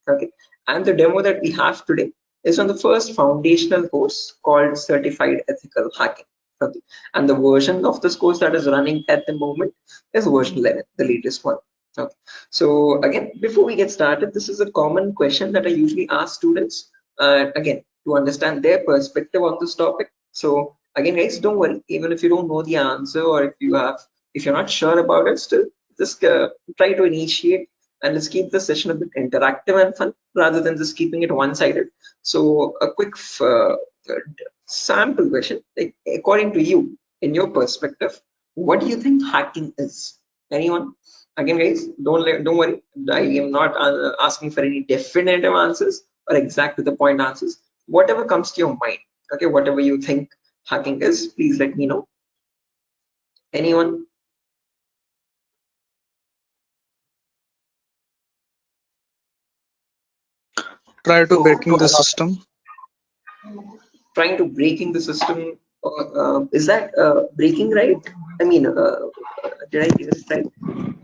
Okay, and the demo that we have today is on the first foundational course called Certified Ethical Hacking. Okay, and the version of this course that is running at the moment is version 11, the latest one. Okay, so again, before we get started, this is a common question that I usually ask students. Again, to understand their perspective on this topic. So again, guys, don't worry, even if you don't know the answer, or if you're not sure about it, still just try to initiate, and let's keep the session a bit interactive and fun rather than just keeping it one-sided. So a quick sample question, like, according to you, in your perspective, what do you think hacking is? Anyone? Again, guys, don't worry, I am not asking for any definitive answers or exact to the point answers. Whatever comes to your mind, okay, whatever you think hacking is, please let me know. Anyone? Try to So breaking the system. trying to breaking the system, is that breaking, right? I mean, did I get it right?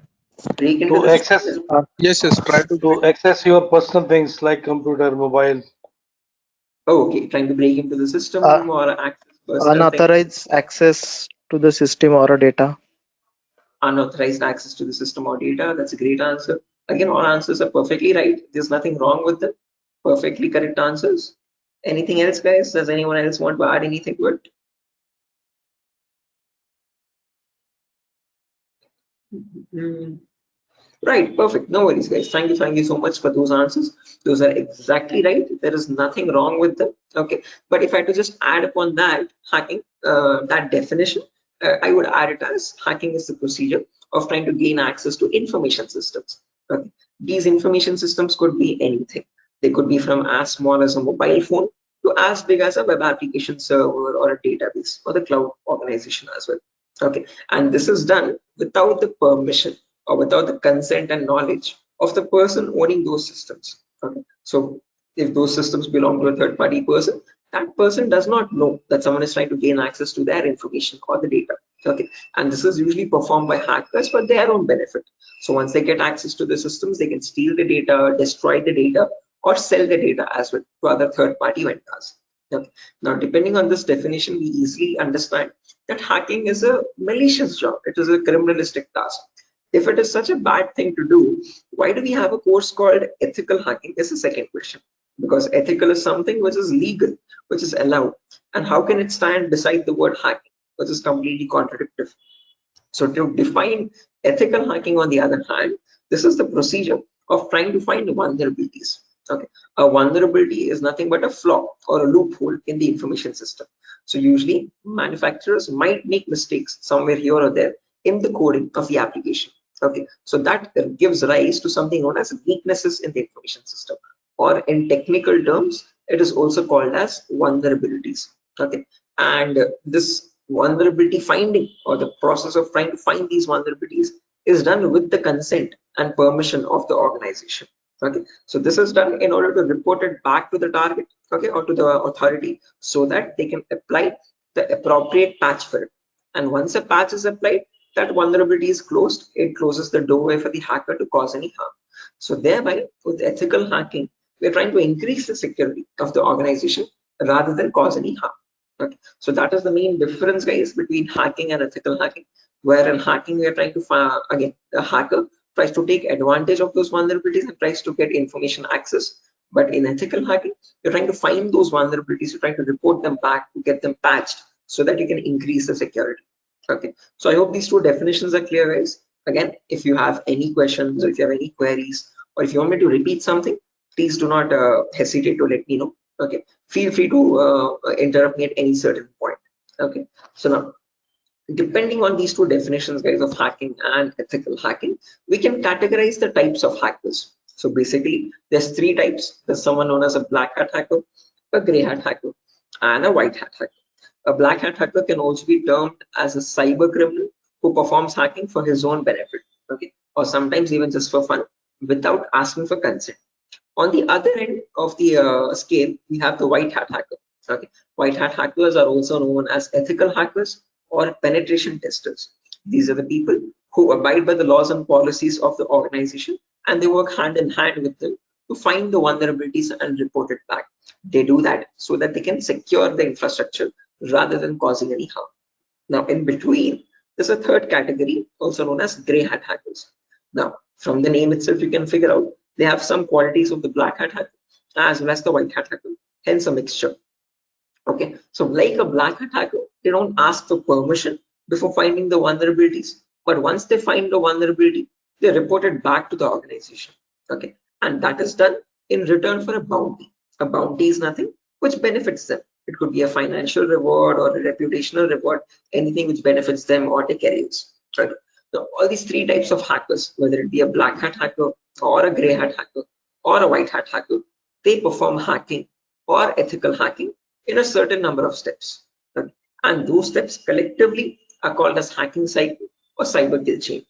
Break into To the system access is, Yes, yes, try to break. to access your personal things like computer, mobile. oh, okay, trying to break into the Uh, system or access personal things, Unauthorized access to the system or a data. unauthorized access to the system or data. That's a great answer. Again, all answers are perfectly right. There's nothing wrong with them. Perfectly correct answers. Anything else, guys? Does anyone else want to add anything to it? Hmm. Right, perfect. No worries, guys. Thank you so much for those answers. Those are exactly right. There is nothing wrong with them. Okay, but if I had to just add upon that hacking, that definition, I would add it as hacking is the procedure of trying to gain access to information systems. Okay, these information systems could be anything. They could be from as small as a mobile phone to as big as a web application server or a database or the cloud organization as well. Okay, and this is done without the permission or without the consent and knowledge of the person owning those systems. Okay, so if those systems belong to a third party person, that person does not know that someone is trying to gain access to their information or the data. Okay, and this is usually performed by hackers for their own benefit. So once they get access to the systems, they can steal the data, destroy the data, or sell the data as well to other third party vendors. Okay. Now, depending on this definition, we easily understand that hacking is a malicious job. It is a criminalistic task. If it is such a bad thing to do, why do we have a course called ethical hacking? Is the second question. Because ethical is something which is legal, which is allowed. And how can it stand beside the word hacking, which is completely contradictory? So to define ethical hacking, on the other hand, this is the procedure of trying to find vulnerabilities. Okay, a vulnerability is nothing but a flaw or a loophole in the information system. So usually manufacturers might make mistakes somewhere here or there in the coding of the application. Okay, so that gives rise to something known as weaknesses in the information system, or in technical terms, it is also called as vulnerabilities. Okay, and this vulnerability finding, or the process of trying to find these vulnerabilities, is done with the consent and permission of the organization. Okay, so this is done in order to report it back to the target, okay, or to the authority, so that they can apply the appropriate patch for it. And once a patch is applied, that vulnerability is closed. It closes the doorway for the hacker to cause any harm. So thereby, with ethical hacking, we're trying to increase the security of the organization rather than cause any harm. Okay, so that is the main difference, guys, between hacking and ethical hacking. Where in hacking, we are trying to find, again, the hacker tries to take advantage of those vulnerabilities and tries to get information access. But in ethical hacking, you're trying to find those vulnerabilities, you're trying to report them back to get them patched so that you can increase the security. Okay, so I hope these two definitions are clear, guys. Again, if you have any questions, or if you have any queries, or if you want me to repeat something, please do not hesitate to let me know. Okay, feel free to interrupt me at any certain point. Okay, so now, depending on these two definitions, guys, of hacking and ethical hacking, we can categorize the types of hackers. So basically, there's three types. There's someone known as a black hat hacker, a gray hat hacker, and a white hat hacker. A black hat hacker can also be termed as a cyber criminal who performs hacking for his own benefit, okay, or sometimes even just for fun, without asking for consent. On the other end of the scale, we have the white hat hacker. Okay, white hat hackers are also known as ethical hackers or penetration testers. These are the people who abide by the laws and policies of the organization, and they work hand in hand with them to find the vulnerabilities and report it back. They do that so that they can secure the infrastructure rather than causing any harm. Now, in between, there's a third category, also known as gray hat hackers. Now, from the name itself, you can figure out they have some qualities of the black hat hacker as well as the white hat hacker, hence a mixture. Okay, so like a black hat hacker, they don't ask for permission before finding the vulnerabilities, but once they find the vulnerability, they report it back to the organization. Okay, and that is done in return for a bounty. A bounty is nothing which benefits them. It could be a financial reward or a reputational reward, anything which benefits them or their careers. Right. Now, all these three types of hackers, whether it be a black hat hacker or a gray hat hacker or a white hat hacker, they perform hacking or ethical hacking in a certain number of steps. Okay. And those steps collectively are called as hacking cycle or cyber kill chain.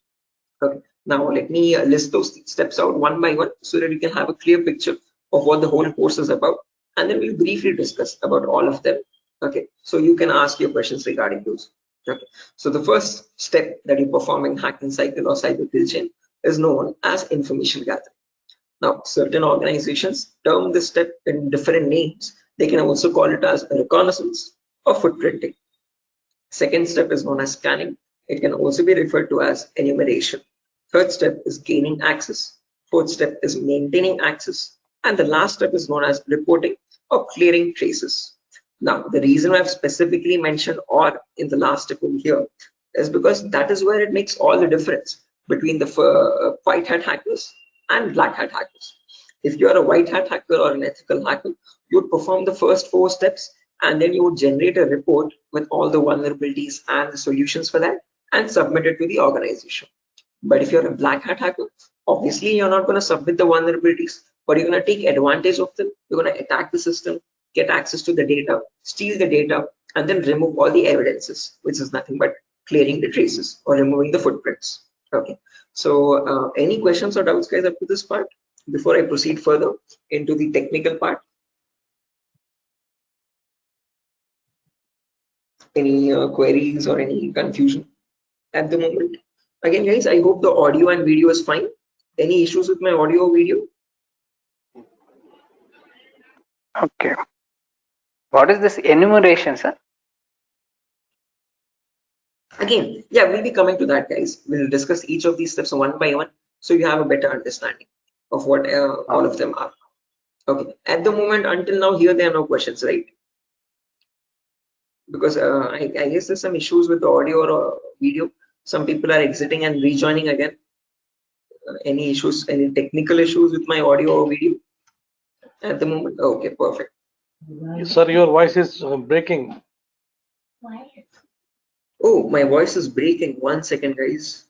Okay. Now let me list those steps out one by one so that you can have a clear picture of what the whole course is about, and then we'll briefly discuss about all of them. Okay, so you can ask your questions regarding those. Okay, so the first step that you perform in hacking cycle or cyber kill chain is known as information gathering. Now, certain organizations term this step in different names. They can also call it as reconnaissance or footprinting. Second step is known as scanning. It can also be referred to as enumeration. Third step is gaining access. Fourth step is maintaining access. And the last step is known as reporting or clearing traces. Now, the reason I've specifically mentioned or in the last step over here is because that is where it makes all the difference between the white hat hackers and black hat hackers. If you're a white hat hacker or an ethical hacker, you would perform the first 4 steps and then you would generate a report with all the vulnerabilities and the solutions for that and submit it to the organization. But if you're a black hat hacker, obviously you're not going to submit the vulnerabilities, but you're going to take advantage of them. You're going to attack the system, get access to the data, steal the data, and then remove all the evidences, which is nothing but clearing the traces or removing the footprints. Okay. So any questions or doubts, guys, up to this part before I proceed further into the technical part? Any queries or any confusion at the moment? Again, guys, I hope the audio and video is fine. Any issues with my audio or video? Okay. What is this enumeration, sir? Again, yeah, we'll be coming to that, guys. We'll discuss each of these steps one by one so you have a better understanding of what all of them are. Okay. At the moment, until now, here there are no questions, right? Because I guess there's some issues with the audio or video. Some people are exiting and rejoining again. Any issues, any technical issues with my audio or video at the moment? Okay, perfect. Sir, your voice is breaking. Oh, my voice is breaking. 1 second, guys.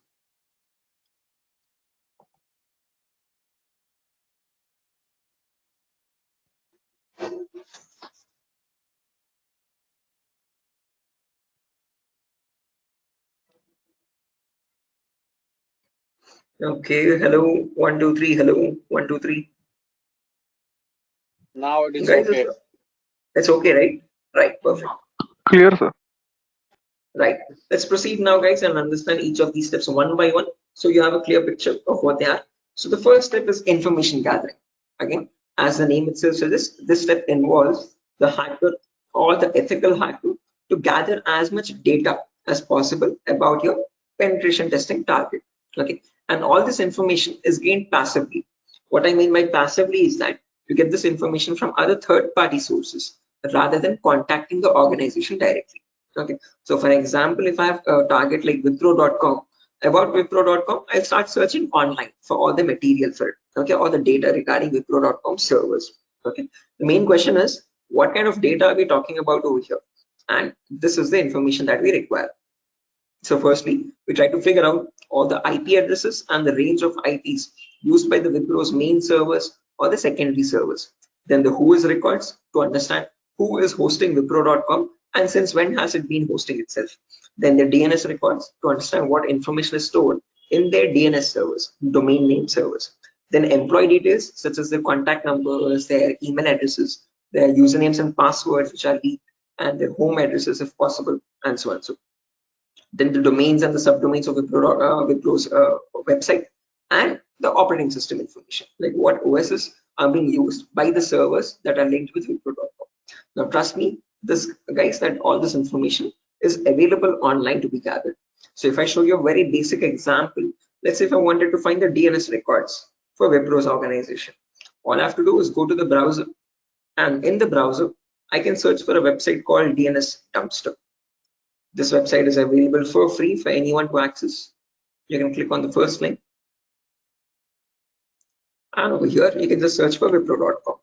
Okay, hello, 1 2 3, hello, 1 2 3. Now it is Guys, okay. it's okay, right? Right, perfect. Clear, sir. Right. Let's proceed now, guys, and understand each of these steps one by one so you have a clear picture of what they are. So the first step is information gathering. Again, as the name itself suggests, this step involves the hacker or the ethical hacker to gather as much data as possible about your penetration testing target. Okay, and all this information is gained passively. What I mean by passively is that you get this information from other third-party sources rather than contacting the organization directly. Okay, so for example, if I have a target like Wipro.com, about Wipro.com, I'll start searching online for all the material for it, okay, all the data regarding Wipro.com servers. Okay, the main question is what kind of data are we talking about over here? And this is the information that we require. So firstly, we try to figure out all the IP addresses and the range of IPs used by the Wipro's main servers or the secondary servers. Then the who is records to understand who is hosting Wipro.com and since when has it been hosting itself. Then the DNS records to understand what information is stored in their DNS servers, domain name servers. Then employee details such as their contact numbers, their email addresses, their usernames and passwords which are leaked, and their home addresses if possible, and so on. So then the domains and the subdomains of Wipro's website, and the operating system information, like what OSs are being used by the servers that are linked with Wipro.com. Now, trust me, this guys, that all this information is available online to be gathered. So if I show you a very basic example, let's say if I wanted to find the DNS records for Wipro's organization, all I have to do is go to the browser, and in the browser, I can search for a website called DNS Dumpster. This website is available for free for anyone to access. You can click on the first link, and over here you can just search for Wipro.com,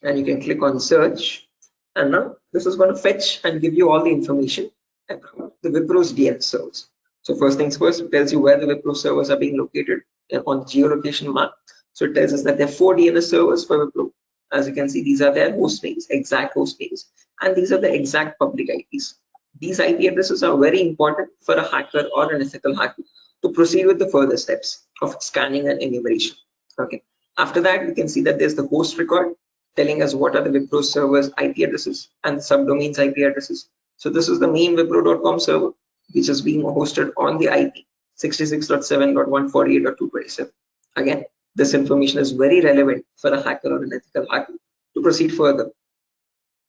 and you can click on search, and now this is going to fetch and give you all the information about the Wipro's DNS servers. So first things first, it tells you where the Wipro servers are being located on the geolocation map. So it tells us that there are 4 DNS servers for Wipro. As you can see, these are their host names, exact host names, and these are the exact public IPs. These IP addresses are very important for a hacker or an ethical hacker to proceed with the further steps of scanning and enumeration. Okay. After that, we can see that there's the host record telling us what are the Wipro servers IP addresses and subdomains IP addresses. So this is the main Wipro.com server, which is being hosted on the IP 66.7.148.227. Again, this information is very relevant for a hacker or an ethical hacker to proceed further.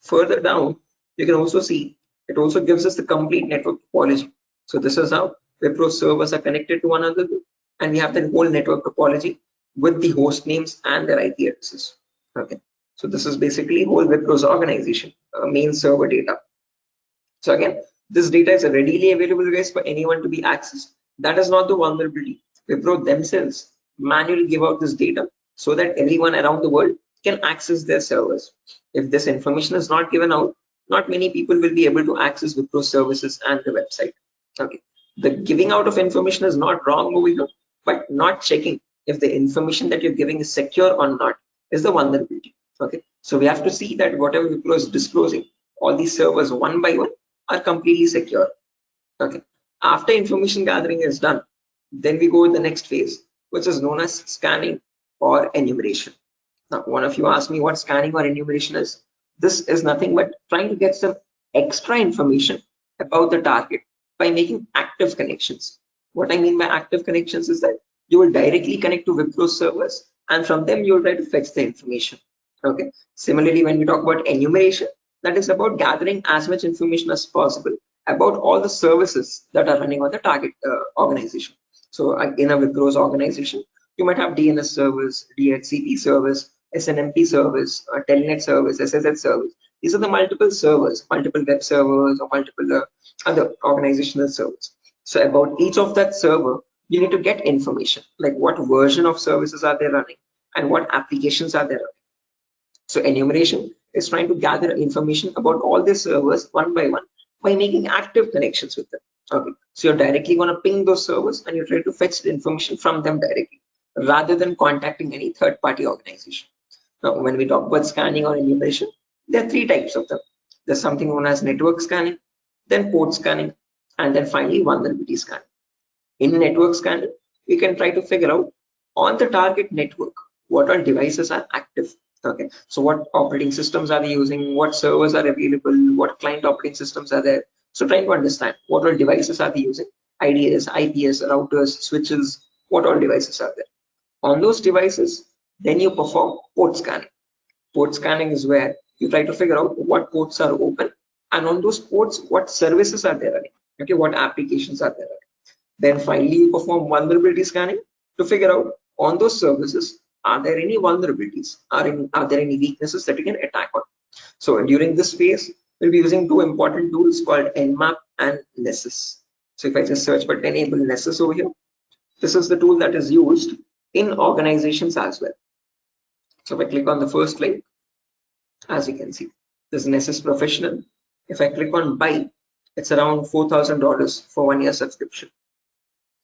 Further down, you can also see it also gives us the complete network topology. So this is how Wipro servers are connected to one another, and we have the whole network topology with the host names and their IP addresses. Okay, so this is basically whole Wipro's organization main server data. So again, this data is readily available, guys, for anyone to be accessed. That is not the vulnerability. Wipro themselves manually give out this data so that everyone around the world can access their servers. If this information is not given out, not many people will be able to access Wipro services and the website. Okay, the giving out of information is not wrong over here, but not checking if the information that you're giving is secure or not is the vulnerability. Okay, so we have to see that whatever Wipro is disclosing, all these servers one by one are completely secure. Okay, after information gathering is done, then we go to the next phase, which is known as scanning or enumeration. Now, one of you asked me what scanning or enumeration is. This is nothing but trying to get some extra information about the target by making active connections. What I mean by active connections is that you will directly connect to Wipro servers, and from them you will try to fetch the information. Okay. Similarly, when we talk about enumeration, that is about gathering as much information as possible about all the services that are running on the target organization. So in a Wipro's organization, you might have DNS servers, DHCP servers, SNMP servers, Telnet servers, SSH servers. These are the multiple servers, multiple web servers, or multiple other organizational servers. So about each of that server, you need to get information, like what version of services are they running and what applications are they running. So enumeration is trying to gather information about all the servers one by one by making active connections with them. Okay, so you're directly going to ping those servers and you try to fetch the information from them directly rather than contacting any third-party organization. Now, when we talk about scanning or enumeration, there are 3 types of them. There's something known as network scanning, then port scanning, and then finally vulnerability scanning. In network scanning, we can try to figure out on the target network what all devices are active. Okay, so what operating systems are they using, what servers are available, what client operating systems are there. So trying to understand what all devices are they using, IDS, IPS, routers, switches, what all devices are there. On those devices, then you perform port scanning. Port scanning is where you try to figure out what ports are open, and on those ports, what services are there running. Okay, what applications are there running. Then finally, you perform vulnerability scanning to figure out on those services, are there any vulnerabilities? Are there any weaknesses that you can attack on? So during this phase, we'll be using 2 important tools called Nmap and Nessus. So if I just search for enable Nessus over here, this is the tool that is used in organizations as well. So if I click on the first link, as you can see, this is Nessus Professional. If I click on buy, it's around $4,000 for 1 year subscription.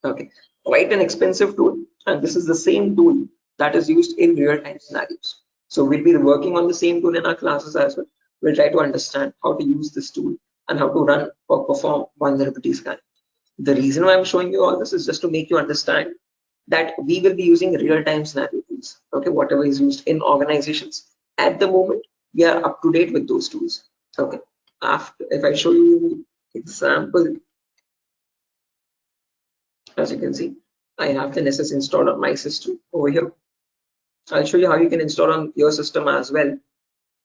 Okay, quite an expensive tool, and this is the same tool that is used in real-time scenarios. So we'll be working on the same tool in our classes as well. We'll try to understand how to use this tool and how to run or perform vulnerability scanning. The reason why I'm showing you all this is just to make you understand that we will be using real-time scenario tools. Okay, whatever is used in organizations at the moment, we are up to date with those tools. Okay, after if I show you example, as you can see, I have the Nessus installed on my system over here. I'll show you how you can install on your system as well.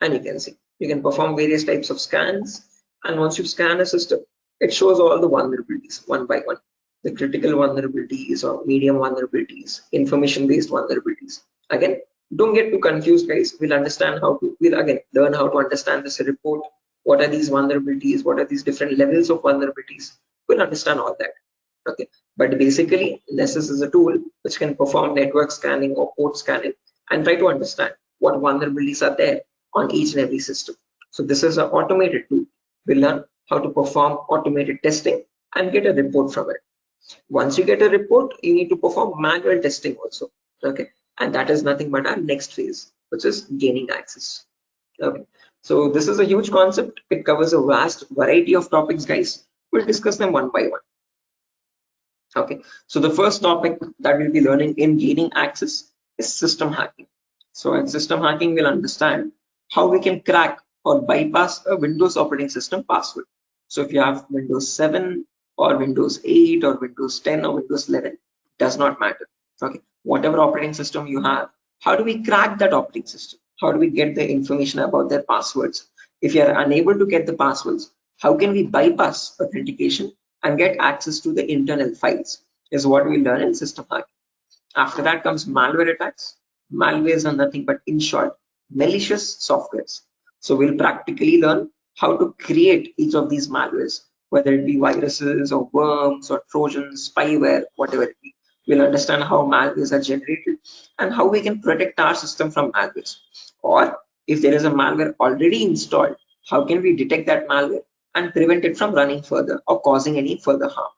And you can see, you can perform various types of scans. And once you scan a system, it shows all the vulnerabilities one by one. The critical vulnerabilities or medium vulnerabilities, information-based vulnerabilities. Again, don't get too confused, guys. We'll again learn how to understand this report. What are these vulnerabilities? What are these different levels of vulnerabilities? We'll understand all that. Okay, but basically, Nessus is a tool which can perform network scanning or port scanning and try to understand what vulnerabilities are there on each and every system. So this is an automated tool. We learn how to perform automated testing and get a report from it. Once you get a report, you need to perform manual testing also. Okay, and that is nothing but our next phase, which is gaining access. Okay, so this is a huge concept. It covers a vast variety of topics, guys. We'll discuss them one by one. Okay, so the first topic that we'll be learning in gaining access is system hacking. So in system hacking, we'll understand how we can crack or bypass a Windows operating system password. So if you have Windows 7 or Windows 8 or Windows 10 or Windows 11, does not matter. Okay, whatever operating system you have, how do we crack that operating system? How do we get the information about their passwords? If you are unable to get the passwords, how can we bypass authentication and get access to the internal files is what we learn in system hacking. After that comes malware attacks. Malwares are nothing but, in short, malicious softwares. So we'll practically learn how to create each of these malwares, whether it be viruses or worms or trojans, spyware, whatever it be. We'll understand how malwares are generated and how we can protect our system from malwares. Or if there is a malware already installed, how can we detect that malware and prevent it from running further or causing any further harm?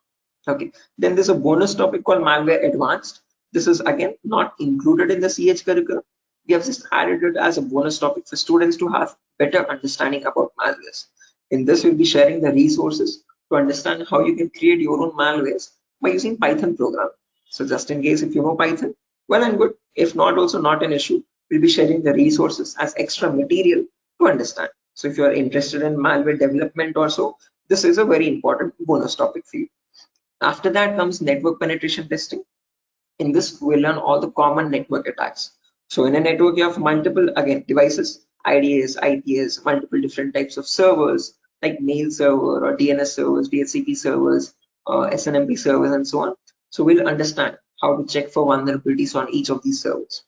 Okay, then there's a bonus topic called malware advanced. This is again not included in the CH curriculum. We have just added it as a bonus topic for students to have better understanding about malwares. In this, we'll be sharing the resources to understand how you can create your own malwares by using Python program. So just in case if you know Python, well and good. If not, also not an issue. We'll be sharing the resources as extra material to understand. So if you are interested in malware development or so, this is a very important bonus topic for you. After that comes network penetration testing. In this, we'll learn all the common network attacks. So in a network, you have multiple, again, devices, IDS, IPS, multiple different types of servers like mail server or DNS servers, DHCP servers, SNMP servers, and so on. So we'll understand how to check for vulnerabilities on each of these servers.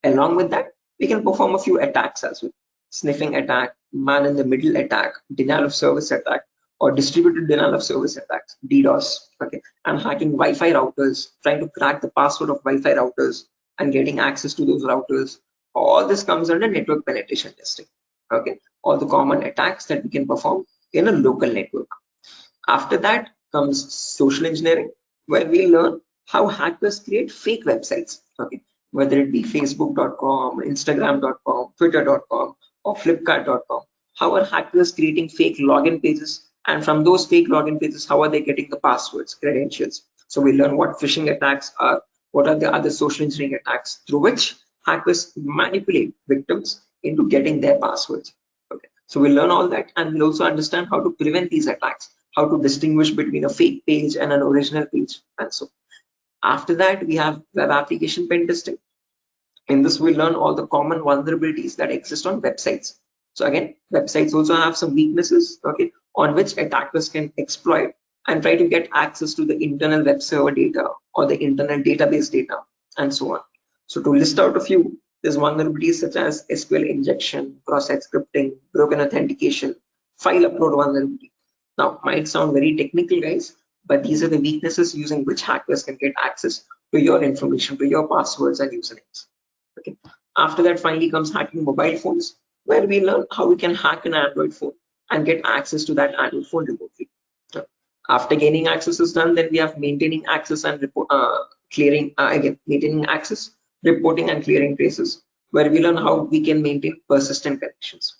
Along with that, we can perform a few attacks as well. Sniffing attack, man in the middle attack, denial of service attack, or distributed denial of service attacks, DDoS. Okay, and hacking Wi-Fi routers, trying to crack the password of Wi-Fi routers and getting access to those routers. All this comes under network penetration testing. Okay, all the common attacks that we can perform in a local network. After that comes social engineering, where we learn how hackers create fake websites. Okay, whether it be Facebook.com, Instagram.com, Twitter.com, or Flipkart.com. How are hackers creating fake login pages? And from those fake login pages, how are they getting the passwords, credentials? So we learn what phishing attacks are, what are the other social engineering attacks through which hackers manipulate victims into getting their passwords. Okay, so we learn all that, and we'll also understand how to prevent these attacks, how to distinguish between a fake page and an original page, and so. After that, we have web application pen testing. In this, we learn all the common vulnerabilities that exist on websites. So again, websites also have some weaknesses, okay, on which attackers can exploit and try to get access to the internal web server data or the internal database data and so on. So to list out a few, there's vulnerabilities such as SQL injection, cross-site scripting, broken authentication, file upload vulnerability. Now, might sound very technical, guys, but these are the weaknesses using which hackers can get access to your information, to your passwords and usernames. Okay. After that, finally comes hacking mobile phones, where we learn how we can hack an Android phone and get access to that Android phone remotely. After gaining access is done, then we have maintaining access and maintaining access, reporting and clearing traces, where we learn how we can maintain persistent connections.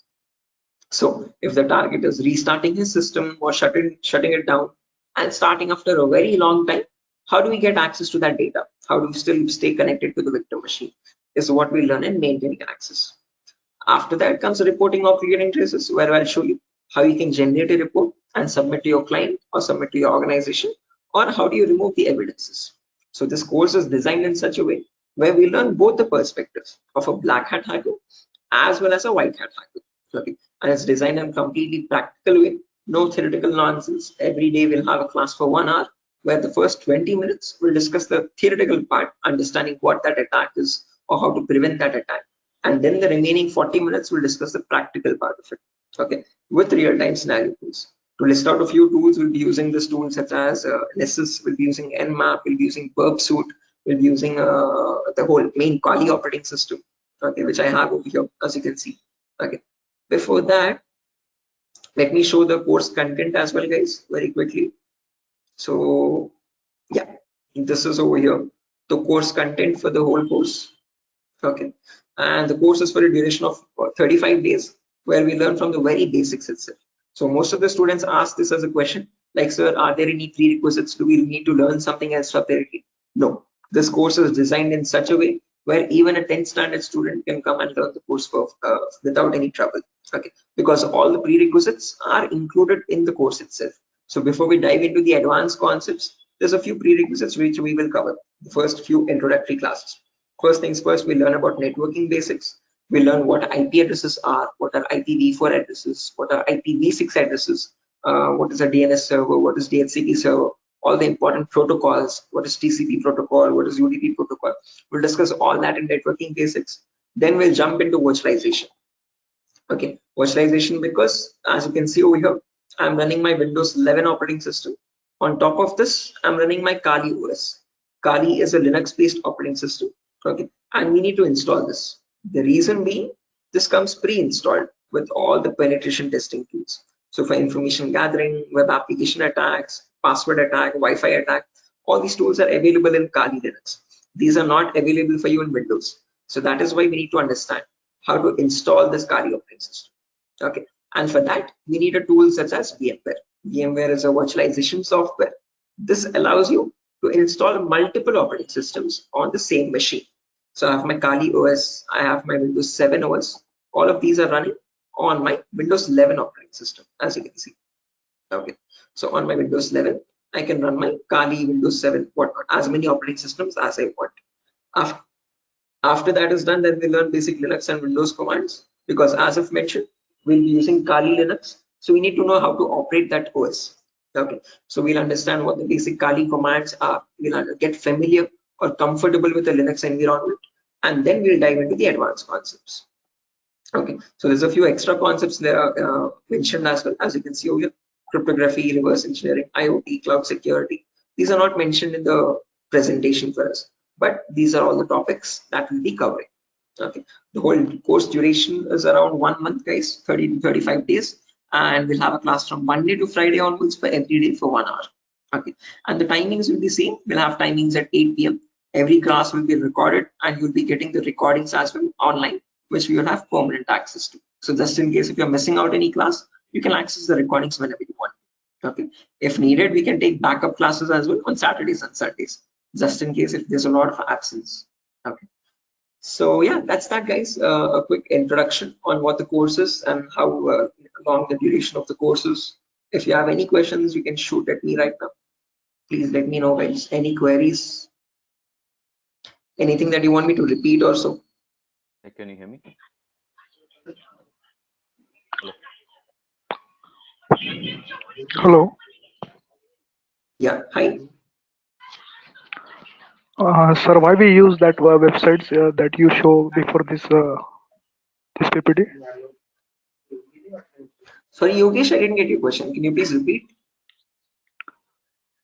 So if the target is restarting his system or shutting it down and starting after a very long time, how do we get access to that data? How do we still stay connected to the victim machine? Is what we learn in maintaining access. After that comes reporting or clearing traces, where I'll show you how you can generate a report and submit to your client or submit to your organization, or how do you remove the evidences. So this course is designed in such a way where we learn both the perspectives of a black hat hacker as well as a white hat hacker. Okay, and it's designed in a completely practical way, no theoretical nonsense. Every day we'll have a class for 1 hour, where the first 20 minutes we'll discuss the theoretical part, understanding what that attack is or how to prevent that attack, and then the remaining 40 minutes we'll discuss the practical part of it. Okay, with real-time scenario tools. To list out a few tools, we'll be using this tool such as Nessus, we'll be using Nmap, we'll be using Burp Suite, we'll be using the whole main Kali operating system, okay, which I have over here, as you can see. Okay, before that, let me show the course content as well, guys, very quickly. So yeah, this is over here, the course content for the whole course. Okay, and the course is for a duration of 35 days, where we learn from the very basics itself. So most of the students ask this as a question, like, sir, are there any prerequisites? Do we need to learn something else separately? No, this course is designed in such a way where even a 10th standard student can come and learn the course for, without any trouble. Okay, because all the prerequisites are included in the course itself. So before we dive into the advanced concepts, there's a few prerequisites which we will cover. The first few introductory classes. First things first, we learn about networking basics. We learn what IP addresses are, what are IPv4 addresses, what are IPv6 addresses, what is a DNS server, what is DHCP server, all the important protocols, what is TCP protocol, what is UDP protocol. We'll discuss all that in networking basics. Then we'll jump into virtualization. Okay, virtualization, because as you can see over here, I'm running my Windows 11 operating system. On top of this, I'm running my Kali OS. Kali is a Linux-based operating system. Okay, and we need to install this. The reason being, this comes pre-installed with all the penetration testing tools. So for information gathering, web application attacks, password attack, Wi-Fi attack, all these tools are available in Kali Linux. These are not available for you in Windows. So that is why we need to understand how to install this Kali operating system. Okay, and for that we need a tool such as VMware. VMware is a virtualization software. This allows you to install multiple operating systems on the same machine. So I have my Kali OS, I have my Windows 7 OS. All of these are running on my Windows 11 operating system, as you can see. Okay, so on my Windows 11, I can run my Kali, Windows 7, whatnot, as many operating systems as I want. After that is done, then we learn basic Linux and Windows commands, because as I've mentioned, we'll be using Kali Linux. So we need to know how to operate that OS. Okay, so we'll understand what the basic Kali commands are. We'll get familiar or comfortable with the Linux environment, and then we'll dive into the advanced concepts. Okay, so there's a few extra concepts there mentioned as well, as you can see over here: cryptography, reverse engineering, IoT, cloud security. These are not mentioned in the presentation for us, but these are all the topics that we'll be covering. Okay, the whole course duration is around 1 month, guys, 30 to 35 days, and we'll have a class from Monday to Friday onwards for every day for 1 hour. Okay, and the timings will be same. We'll have timings at 8 p.m. Every class will be recorded, and you'll be getting the recordings as well online, which we will have permanent access to. So just in case if you're missing out any class, you can access the recordings whenever you want. Okay, if needed, we can take backup classes as well on Saturdays and Sundays, just in case if there's a lot of absence. Okay, so yeah, that's that, guys. A quick introduction on what the course is and how long the duration of the course is. If you have any questions, you can shoot at me right now. Please let me know, guys. Any queries, anything that you want me to repeat or so. Can you hear me? Hello. Yeah, hi. Sir, why we use that websites that you show before this PPT? Sorry, Yogesh, I didn't get your question. Can you please repeat?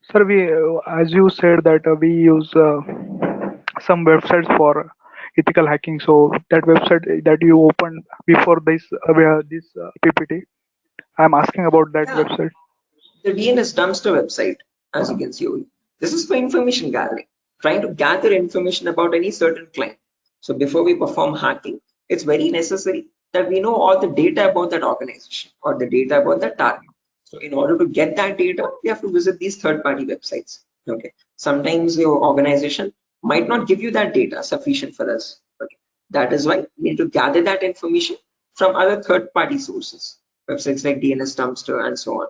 Sir, we as you said that we use some websites for ethical hacking. So that website that you opened before this PPT, I'm asking about that Yeah, website. the DNS dumpster website, as you can see over here. This is for information gathering, trying to gather information about any certain client. So before we perform hacking, it's very necessary that we know all the data about that organization or the data about that target. So in order to get that data, we have to visit these third-party websites. Okay. Sometimes your organization might not give you that data sufficient for us. Okay. That is why we need to gather that information from other third-party sources, websites like DNS dumpster and so on.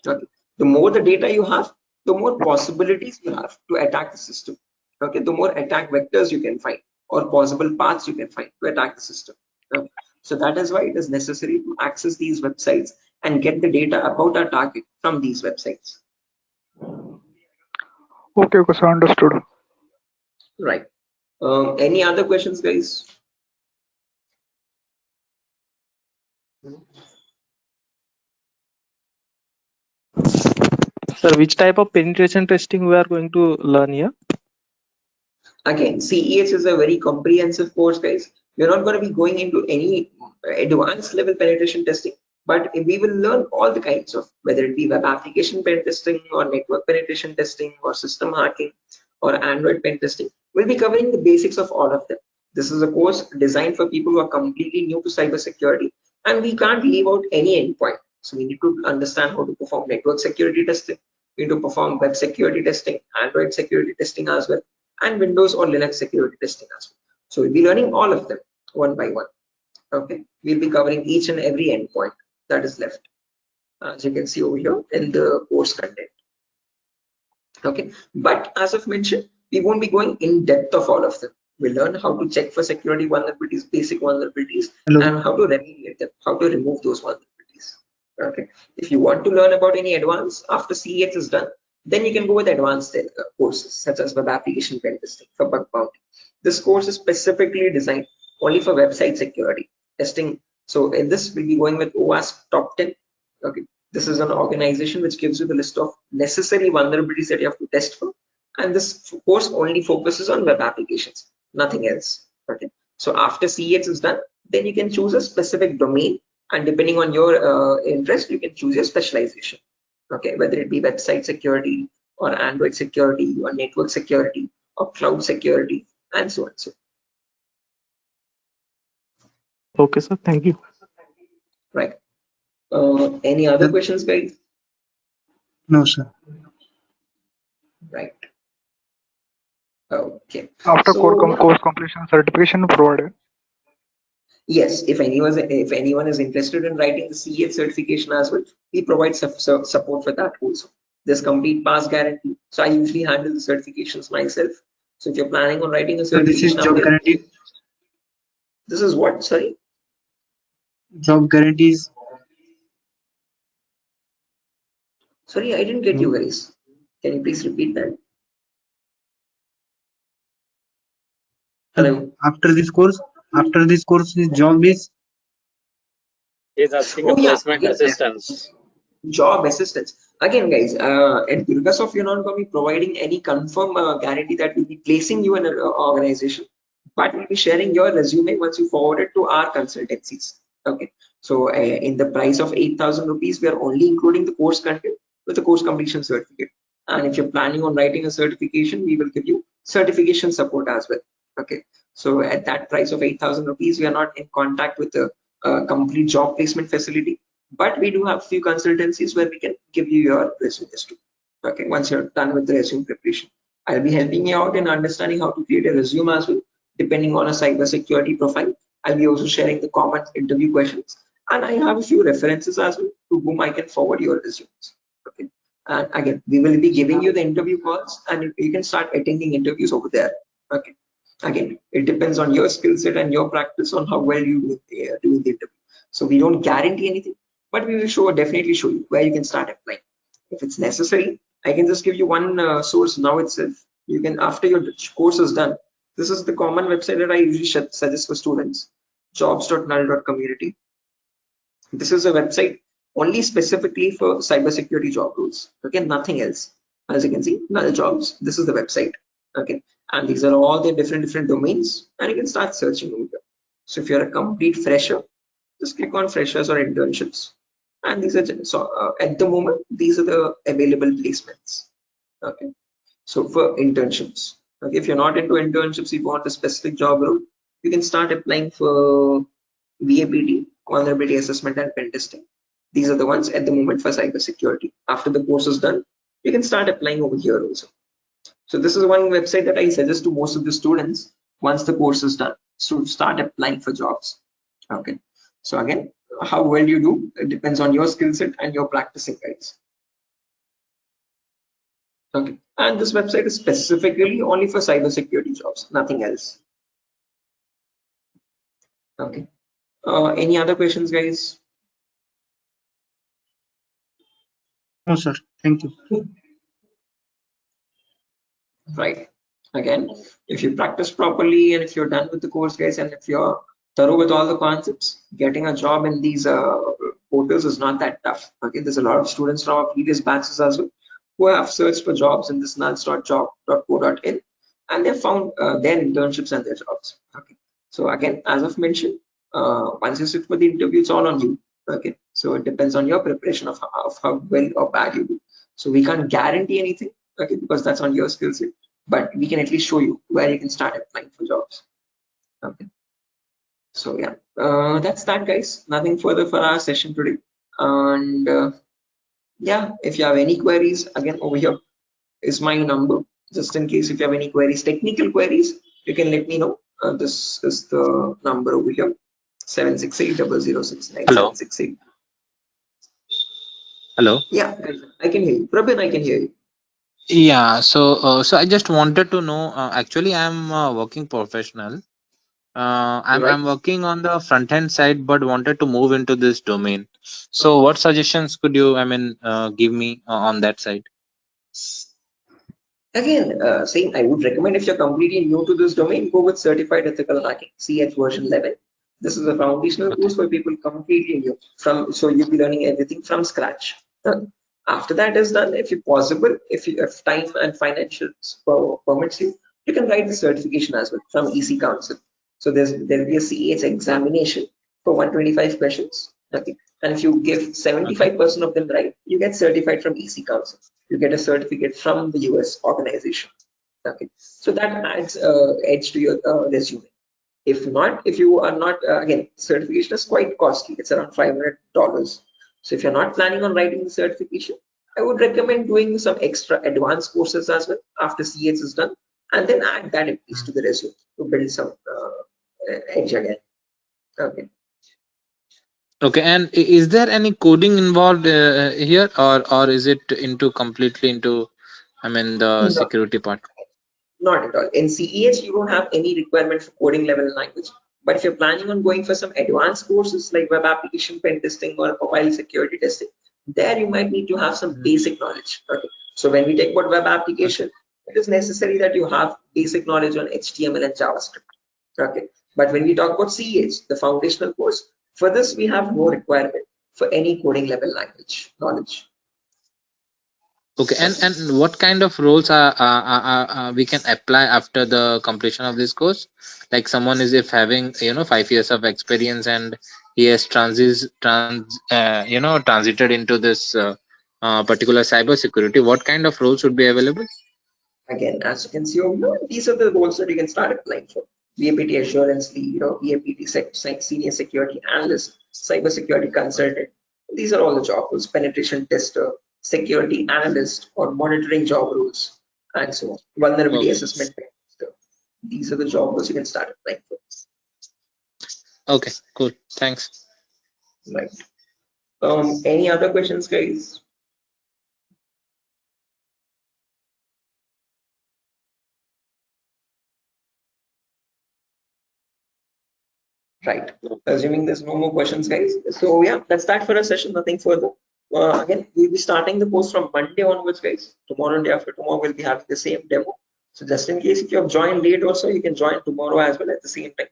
Okay. The more the data you have, the more possibilities you have to attack the system. okay, the more attack vectors you can find or possible paths you can find to attack the system. Okay. So that is why it is necessary to access these websites and get the data about our target from these websites. Okay, okay, so understood. Right. Any other questions, guys? Sir, which type of penetration testing we are going to learn here? Again, CEH is a very comprehensive course, guys. We're not going to be going into any advanced level penetration testing, but we will learn all the kinds of, whether it be web application pen testing or network penetration testing or system hacking or Android pen testing. We'll be covering the basics of all of them. This is a course designed for people who are completely new to cybersecurity, and we can't leave out any endpoint. So we need to understand how to perform network security testing. We need to perform web security testing, Android security testing as well, and Windows or Linux security testing as well. So we'll be learning all of them one by one. Okay, we'll be covering each and every endpoint that is left, as you can see over here in the course content. Okay, but as I've mentioned, we won't be going in depth of all of them. We'll learn how to check for security vulnerabilities, basic vulnerabilities, Hello. and how to remediate them, how to remove those vulnerabilities. Okay, if you want to learn about any advanced after CEX is done, then you can go with advanced courses such as web application pen testing for bug bounty. This course is specifically designed only for website security testing. So in this, we'll be going with OWASP Top 10. Okay, this is an organization which gives you the list of necessary vulnerabilities that you have to test for, and this course only focuses on web applications, nothing else. Okay, so after CEX is done, then you can choose a specific domain, and depending on your interest, you can choose your specialization. Okay, whether it be website security or Android security or network security or cloud security and so on. So Okay, sir. Thank you. right. Any other questions, guys? No, sir. Right. Okay. After So course completion, certification provided. yes, if anyone is interested in writing the CEH certification as well, we provide support for that also. There's complete pass guarantee. So I usually handle the certifications myself. So if you're planning on writing a So this is certification, job guarantee. this is what? Sorry. Job guarantees. Sorry, I didn't get you guys. Can you please repeat that? Hello. After this course is job is. He's asking Oh a yeah, placement again, assistance. job assistance. Again, guys, at Durga, you're not going to be providing any confirm guarantee that we'll be placing you in an organization, but we'll be sharing your resume once you forward it to our consultancies. Okay, so in the price of 8,000 rupees, we are only including the course content with the course completion certificate. And if you're planning on writing a certification, we will give you certification support as well. Okay, so at that price of 8,000 rupees, we are not in contact with the complete job placement facility, but we do have few consultancies where we can give you your resumes too. Okay, once you're done with the resume preparation, I'll be helping you out in understanding how to create a resume as well, depending on a cybersecurity profile. I'll be also sharing the common interview questions, and I have a few references as well to whom I can forward your resumes. Okay, and again, we will be giving you the interview calls, and you can start attending interviews over there. Okay, again, it depends on your skill set and your practice on how well you do the interview. So we don't guarantee anything, but we will definitely show you where you can start applying. If it's necessary, I can just give you one source now itself. You can, after your course is done, this is the common website that I usually suggest for students, jobs.null.community. This is a website only specifically for cybersecurity job roles. Okay, nothing else. As you can see, null jobs. This is the website. Okay, and these are all the different domains, and you can start searching over here. So if you're a complete fresher, just click on freshers or internships, and these are at the moment these are the available placements. Okay, so for internships, okay, if you're not into internships, you want a specific job role, you can start applying for VAPT, vulnerability assessment and pen testing. These are the ones at the moment for cybersecurity. After the course is done, you can start applying over here also. So this is one website that I suggest to most of the students once the course is done, so start applying for jobs. Okay, so again, how well you do, it depends on your skill set and your practicing, guys. Okay, and this website is specifically only for cybersecurity jobs, nothing else. Okay. Any other questions, guys? No, sir. Thank you. Right. Again, if you practice properly and if you're done with the course, guys, and if you're thorough with all the concepts, getting a job in these portals is not that tough. Okay, there's a lot of students from our previous batches as well who have searched for jobs in this nuts.job.co.in and they found their internships and their jobs. Okay, so again, as I've mentioned, once you sit for the interview, it's all on you. Okay, so it depends on your preparation of how well or bad you do. So we can't guarantee anything, okay, because that's on your skill set, but we can at least show you where you can start applying for jobs. Okay, so yeah, that's that, guys. Nothing further for our session today. And yeah, if you have any queries, again, over here is my number. Just in case if you have any queries, technical queries, you can let me know. This is the number over here, 768 Hello. 006 Hello. Yeah, I can hear you. Prabin, I can hear you. Yeah. So I just wanted to know. Actually, I'm a working professional. Right. I'm working on the front end side, but wanted to move into this domain. So, what suggestions could you, give me on that side? Again, same, I would recommend if you're completely new to this domain, go with Certified Ethical Hacking, CH version 11. This is a foundational Okay. course for people completely new. So you'll be learning everything from scratch. After that is done, if you possible, if you have time and financial permits you, you can write the certification as well from EC Council. So there'll be a CH examination for 125 questions. Okay. And if you give Okay. 75% of them right, you get certified from EC Council. You get a certificate from the US organization. Okay, so that adds edge to your resume. If not, if you are not, again, certification is quite costly. It's around $500. So if you're not planning on writing the certification, I would recommend doing some extra advanced courses as well after CH is done, and then add that at least to the resume to build some edge again. Okay. Okay. And is there any coding involved here, or is it into completely into, the No, security part? not at all. In CEH, you don't have any requirement for coding level language. But if you're planning on going for some advanced courses like web application pen testing or mobile security testing, there you might need to have some basic knowledge. Okay. So when we talk about web application, it is necessary that you have basic knowledge on HTML and JavaScript. Okay. But when we talk about CEH, the foundational course, for this we have no requirement for any coding level language knowledge. Okay, and what kind of roles we can apply after the completion of this course? Like someone is if having 5 years of experience and he has transited into this particular cyber security. What kind of roles would be available? Again, as you can see over here, these are the roles that you can start applying for. VAPT assurance lead, VAPT senior security analyst, cyber security consultant. These are all the job roles. Penetration tester, security analyst, or monitoring job roles, and so on. Vulnerability Okay, assessment tester. These are the job roles you can start applying for. okay, cool. Thanks. Right. Any other questions, guys? Right. Assuming there's no more questions, guys. So yeah, that's that for a session. Nothing further. Again, we'll be starting the course from Monday onwards, guys. Tomorrow and day after tomorrow, we'll be having the same demo. So just in case if you have joined late also, you can join tomorrow as well at the same time.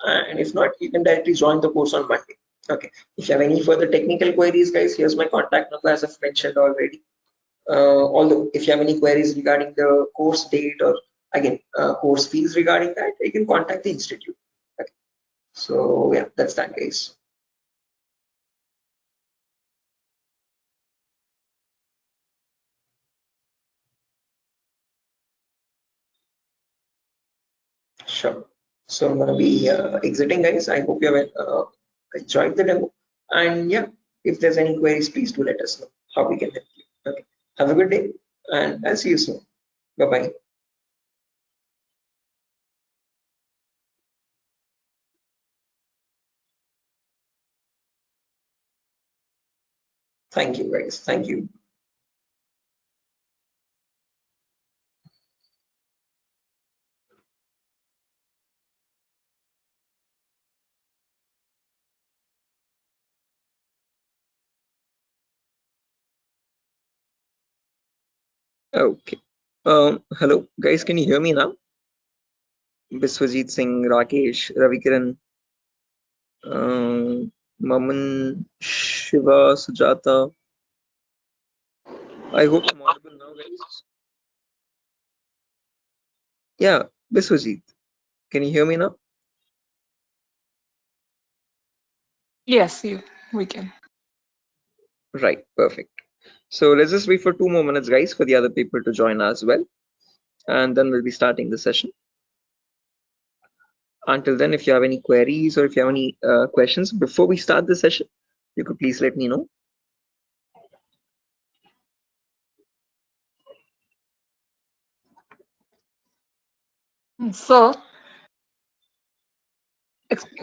And if not, you can directly join the course on Monday. Okay. If you have any further technical queries, guys, here's my contact number as I've mentioned already. Although if you have any queries regarding the course date or again course fees regarding that, you can contact the institute. Okay. So yeah, that's that, guys. Sure. So I'm gonna be exiting, guys. I hope you have enjoyed the demo. And yeah, if there's any queries, please do let us know how we can help you. Okay. Have a good day, and I'll see you soon. Bye bye. Thank you, guys. Thank you. Okay. Hello, guys. Can you hear me now? Biswajit Singh, Rakesh, Ravikiran, Maman, Shiva, Sujata. I hope I'm audible now, guys. Yeah, Biswajit. Can you hear me now? Yes, we can. Right. Perfect. So let's just wait for 2 more minutes, guys, for the other people to join as well. And then we'll be starting the session. Until then, if you have any queries or if you have any questions before we start the session, you could please let me know. So,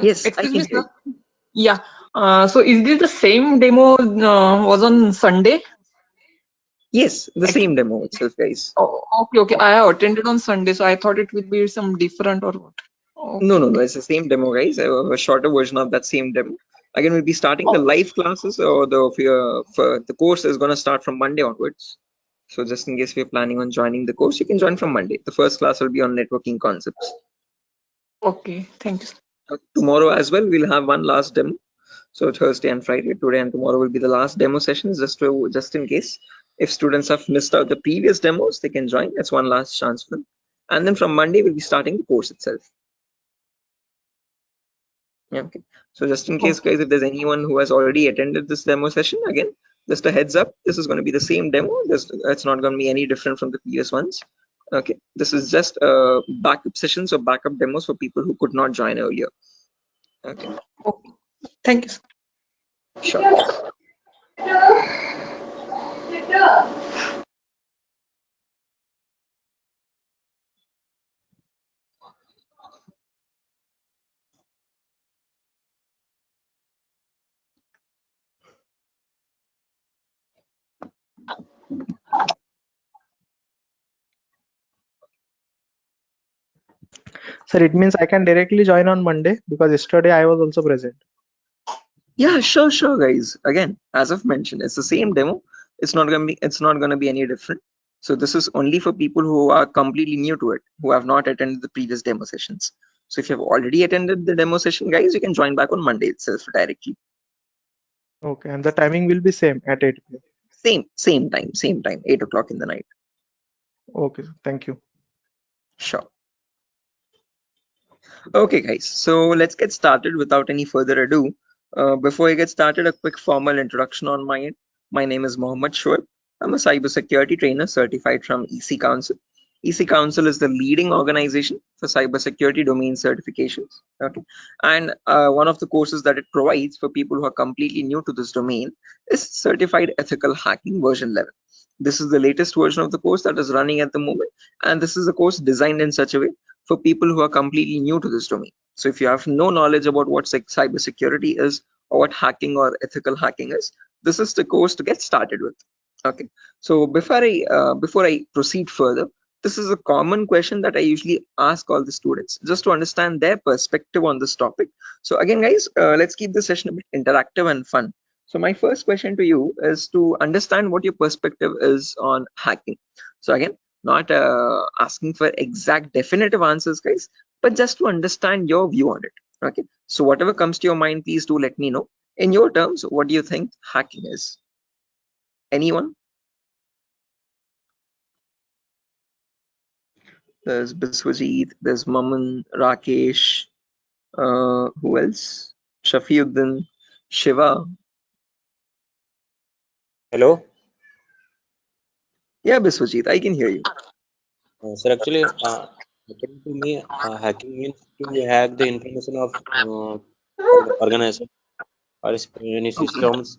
Yes, I excuse can me, hear sir. you. Yeah. So is this the same demo was on Sunday? Yes, the same demo itself, guys. Oh, okay. I have attended on Sunday, so I thought it would be some different or what. No, Okay, no, no. okay. It's the same demo, guys. A shorter version of that same demo. Again, we'll be starting the live classes, or for the course is going to start from Monday onwards. So just in case you're planning on joining the course, you can join from Monday. The first class will be on networking concepts. Okay, thank you. Tomorrow as well, we'll have one last demo. So Thursday and Friday, today and tomorrow will be the last demo sessions. Just in case if students have missed out the previous demos, they can join. That's one last chance for them. And then from Monday, we'll be starting the course itself. Yeah, okay. So just in case, guys, if there's anyone who has already attended this demo session, again, just a heads up, this is going to be the same demo. It's not going to be any different from the previous ones. Okay, this is just backup sessions or backup demos for people who could not join earlier. Okay. Okay. Thank you. Sure. Sir, it means I can directly join on Monday because yesterday I was also present. Yeah, sure, guys. Again, as I've mentioned, it's the same demo. It's not gonna be any different. So this is only for people who are completely new to it, who have not attended the previous demo sessions. So if you have already attended the demo session, guys, you can join back on Monday itself directly. Okay, and the timing will be same at 8 p.m. Same time, 8 o'clock in the night. Okay, thank you. Sure. Okay, guys. So let's get started without any further ado. Before I get started, a quick formal introduction on my end. My name is Mohammed Shoaib. I'm a cybersecurity trainer certified from EC Council. EC Council is the leading organization for cybersecurity domain certifications. Okay. And one of the courses that it provides for people who are completely new to this domain is Certified Ethical Hacking version 11. This is the latest version of the course that is running at the moment. And this is a course designed in such a way for people who are completely new to this domain. So if you have no knowledge about what cybersecurity is or what hacking or ethical hacking is, this is the course to get started with. Okay. So before I proceed further, this is a common question that I usually ask all the students just to understand their perspective on this topic. So again, guys, let's keep the session a bit interactive and fun. So my first question to you is to understand what your perspective is on hacking. So again, not asking for exact definitive answers, guys, but just to understand your view on it. Okay. So whatever comes to your mind, please do let me know. In your terms, what do you think hacking is? Anyone? There's Biswajit, there's Maman, Rakesh, who else? Shafiuddin, Shiva. Hello, Yeah, Biswajit, I can hear you. sir. Actually, according to me, hacking means to hack the information of organization or any systems.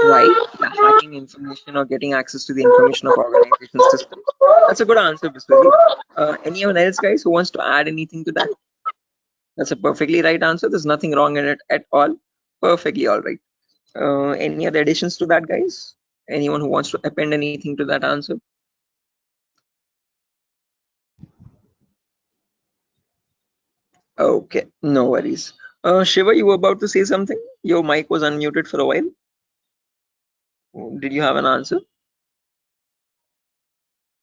Right? Yeah, hacking information or getting access to the information of organization systems. That's a good answer, Biswajit. Anyone else, guys, who wants to add anything to that? That's a perfectly right answer. There's nothing wrong in it at all. Perfectly all right. Any other additions to that, guys? Anyone who wants to append anything to that answer? Okay, no worries. Shiva, you were about to say something? Your mic was unmuted for a while. Did you have an answer?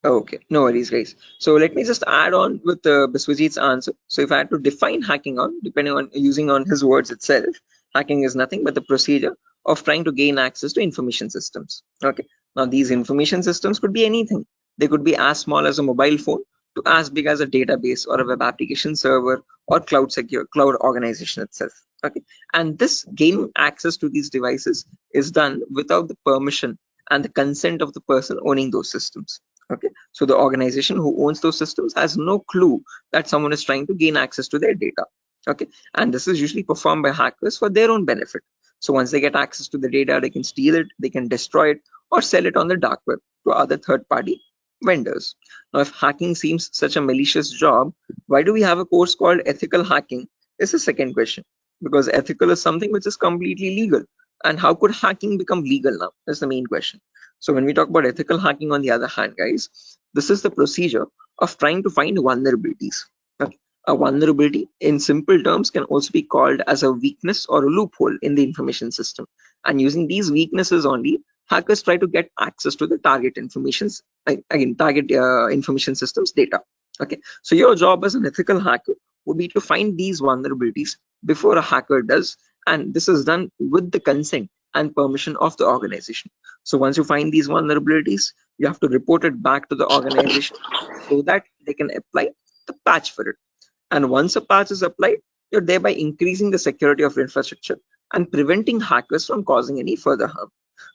Okay, no worries, guys. So let me just add on with Biswajit's answer. So if I had to define hacking on, depending on using on his words itself, hacking is nothing but the procedure of trying to gain access to information systems. Okay. Now these information systems could be anything. They could be as small as a mobile phone to as big as a database or a web application server or cloud organization itself. Okay. And this gaining access to these devices is done without the permission and the consent of the person owning those systems. Okay, so the organization who owns those systems has no clue that someone is trying to gain access to their data. Okay, and this is usually performed by hackers for their own benefit. So once they get access to the data, they can steal it, they can destroy it, or sell it on the dark web to other third-party vendors. Now, if hacking seems such a malicious job, why do we have a course called ethical hacking? Is the second question. Because ethical is something which is completely legal. And how could hacking become legal now? That's the main question. So when we talk about ethical hacking, on the other hand, guys, this is the procedure of trying to find vulnerabilities. Okay. A vulnerability, in simple terms, can also be called as a weakness or a loophole in the information system. And using these weaknesses only, hackers try to get access to the target informations, target information systems data. Okay. So your job as an ethical hacker would be to find these vulnerabilities before a hacker does, and this is done with the consent and permission of the organization. So once you find these vulnerabilities, you have to report it back to the organization so that they can apply the patch for it. And once a patch is applied, you're thereby increasing the security of infrastructure and preventing hackers from causing any further harm.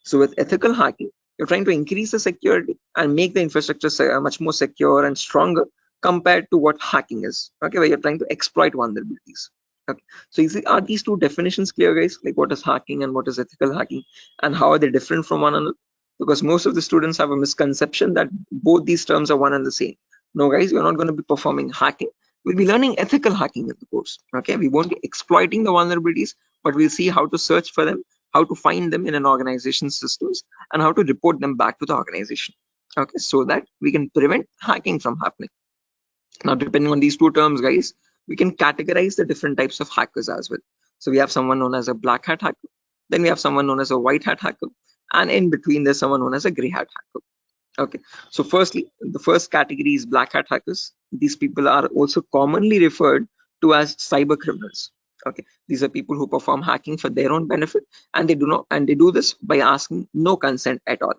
So with ethical hacking, you're trying to increase the security and make the infrastructure much more secure and stronger compared to what hacking is. Okay, where you're trying to exploit vulnerabilities. Okay. So you see, are these two definitions clear, guys? Like what is hacking and what is ethical hacking, and how are they different from one another? Because most of the students have a misconception that both these terms are one and the same. No, guys, we're not going to be performing hacking. We'll be learning ethical hacking in the course. Okay, we won't be exploiting the vulnerabilities, but we'll see how to search for them, how to find them in an organization's systems, and how to report them back to the organization. Okay, so that we can prevent hacking from happening. Now, depending on these two terms, guys, we can categorize the different types of hackers as well. So we have someone known as a black hat hacker, then we have someone known as a white hat hacker, and in between there's someone known as a gray hat hacker. Okay, so firstly, the first category is black hat hackers. These people are also commonly referred to as cyber criminals. Okay, these are people who perform hacking for their own benefit, and they do this by asking no consent at all.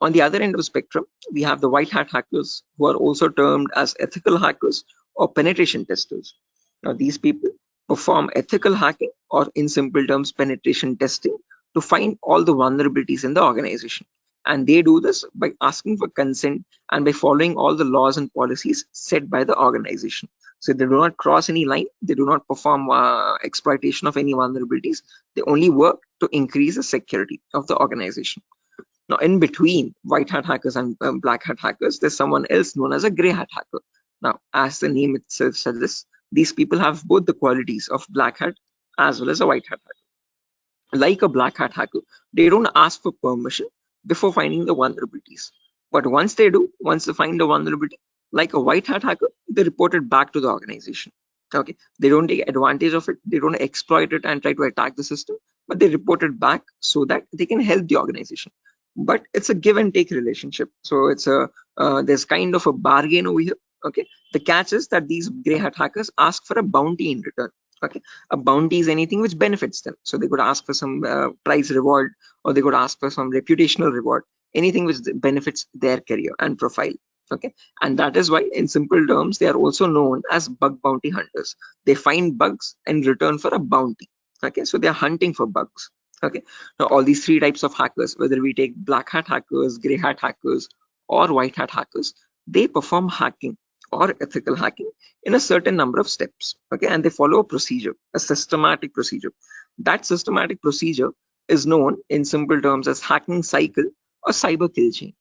On the other end of the spectrum, we have the white hat hackers, who are also termed as ethical hackers or penetration testers. Now, these people perform ethical hacking, or in simple terms, penetration testing, to find all the vulnerabilities in the organization. And they do this by asking for consent and by following all the laws and policies set by the organization. So they do not cross any line, they do not perform exploitation of any vulnerabilities, they only work to increase the security of the organization. Now, in between white hat hackers and black hat hackers, there's someone else known as a gray hat hacker. Now, as the name itself suggests, these people have both the qualities of black hat as well as a white hat hacker. Like a black hat hacker, they don't ask for permission before finding the vulnerabilities. But once they do, once they find the vulnerability, like a white hat hacker, they report it back to the organization. Okay, they don't take advantage of it, they don't exploit it and try to attack the system, but they report it back so that they can help the organization. But it's a give and take relationship, so it's a there's kind of a bargain over here. Okay, the catch is that these gray hat hackers ask for a bounty in return. Okay, a bounty is anything which benefits them, so they could ask for some prize reward, or they could ask for some reputational reward, anything which benefits their career and profile. Okay, and that is why, in simple terms, they are also known as bug bounty hunters. They find bugs in return for a bounty. Okay, so they are hunting for bugs. Okay, now all these three types of hackers, whether we take black hat hackers, gray hat hackers, or white hat hackers, they perform hacking or ethical hacking in a certain number of steps. Okay, and they follow a procedure, a systematic procedure. That systematic procedure is known in simple terms as hacking cycle or cyber kill chain.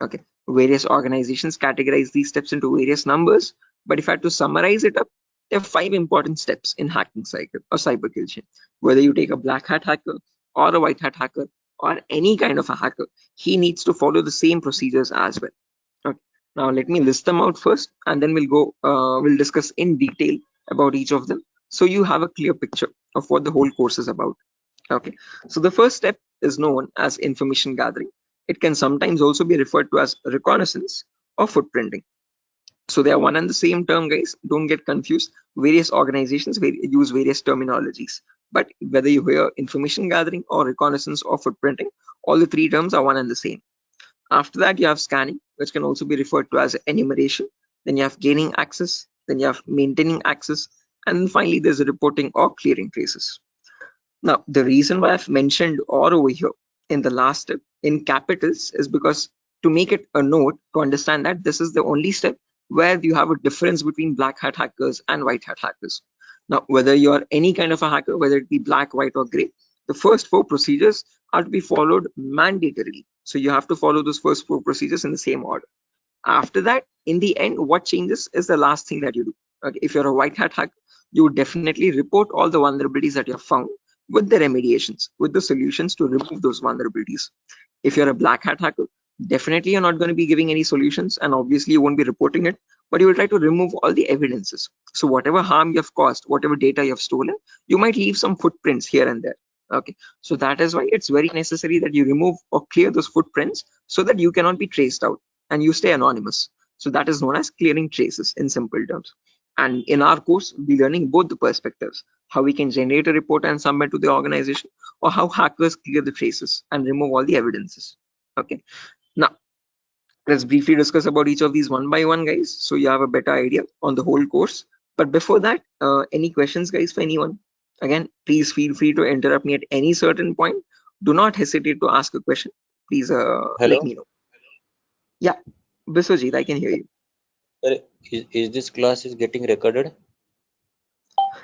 Okay, various organizations categorize these steps into various numbers, but if I had to summarize it up, there are 5 important steps in hacking cycle or cyber kill chain. Whether you take a black hat hacker or a white hat hacker or any kind of a hacker, he needs to follow the same procedures as well. Okay. Now let me list them out first, and then we'll discuss in detail about each of them, so you have a clear picture of what the whole course is about. Okay, so the first step is known as information gathering. It can sometimes also be referred to as reconnaissance or footprinting. So they are one and the same term, guys. Don't get confused. Various organizations use various terminologies. But whether you hear information gathering or reconnaissance or footprinting, all the three terms are one and the same. After that, you have scanning, which can also be referred to as enumeration. Then you have gaining access. Then you have maintaining access. And then finally, there's reporting or clearing traces. Now, the reason why I've mentioned or over here in the last step in capitals is because to make it a note to understand that this is the only step where you have a difference between black hat hackers and white hat hackers. Now, whether you're any kind of a hacker, whether it be black, white, or gray, the first four procedures are to be followed mandatorily. So you have to follow those first four procedures in the same order. After that, in the end, what changes is the last thing that you do. Okay, if you're a white hat hacker, you would definitely report all the vulnerabilities that you have found with the remediations, with the solutions to remove those vulnerabilities. If you're a black hat hacker, definitely you're not going to be giving any solutions, and obviously you won't be reporting it, but you will try to remove all the evidences. So whatever harm you have caused, whatever data you have stolen, you might leave some footprints here and there. Okay, so that is why it's very necessary that you remove or clear those footprints so that you cannot be traced out and you stay anonymous. So that is known as clearing traces in simple terms. And in our course, we're learning both the perspectives, how we can generate a report and submit to the organization, or how hackers clear the traces and remove all the evidences. Okay, now let's briefly discuss about each of these one by one, guys, so you have a better idea on the whole course. But before that, any questions, guys, for anyone? Again, please feel free to interrupt me at any certain point. Do not hesitate to ask a question. Please let Hello, me know. Yeah, Biswajit, I can hear you. sir. Is this class is getting recorded?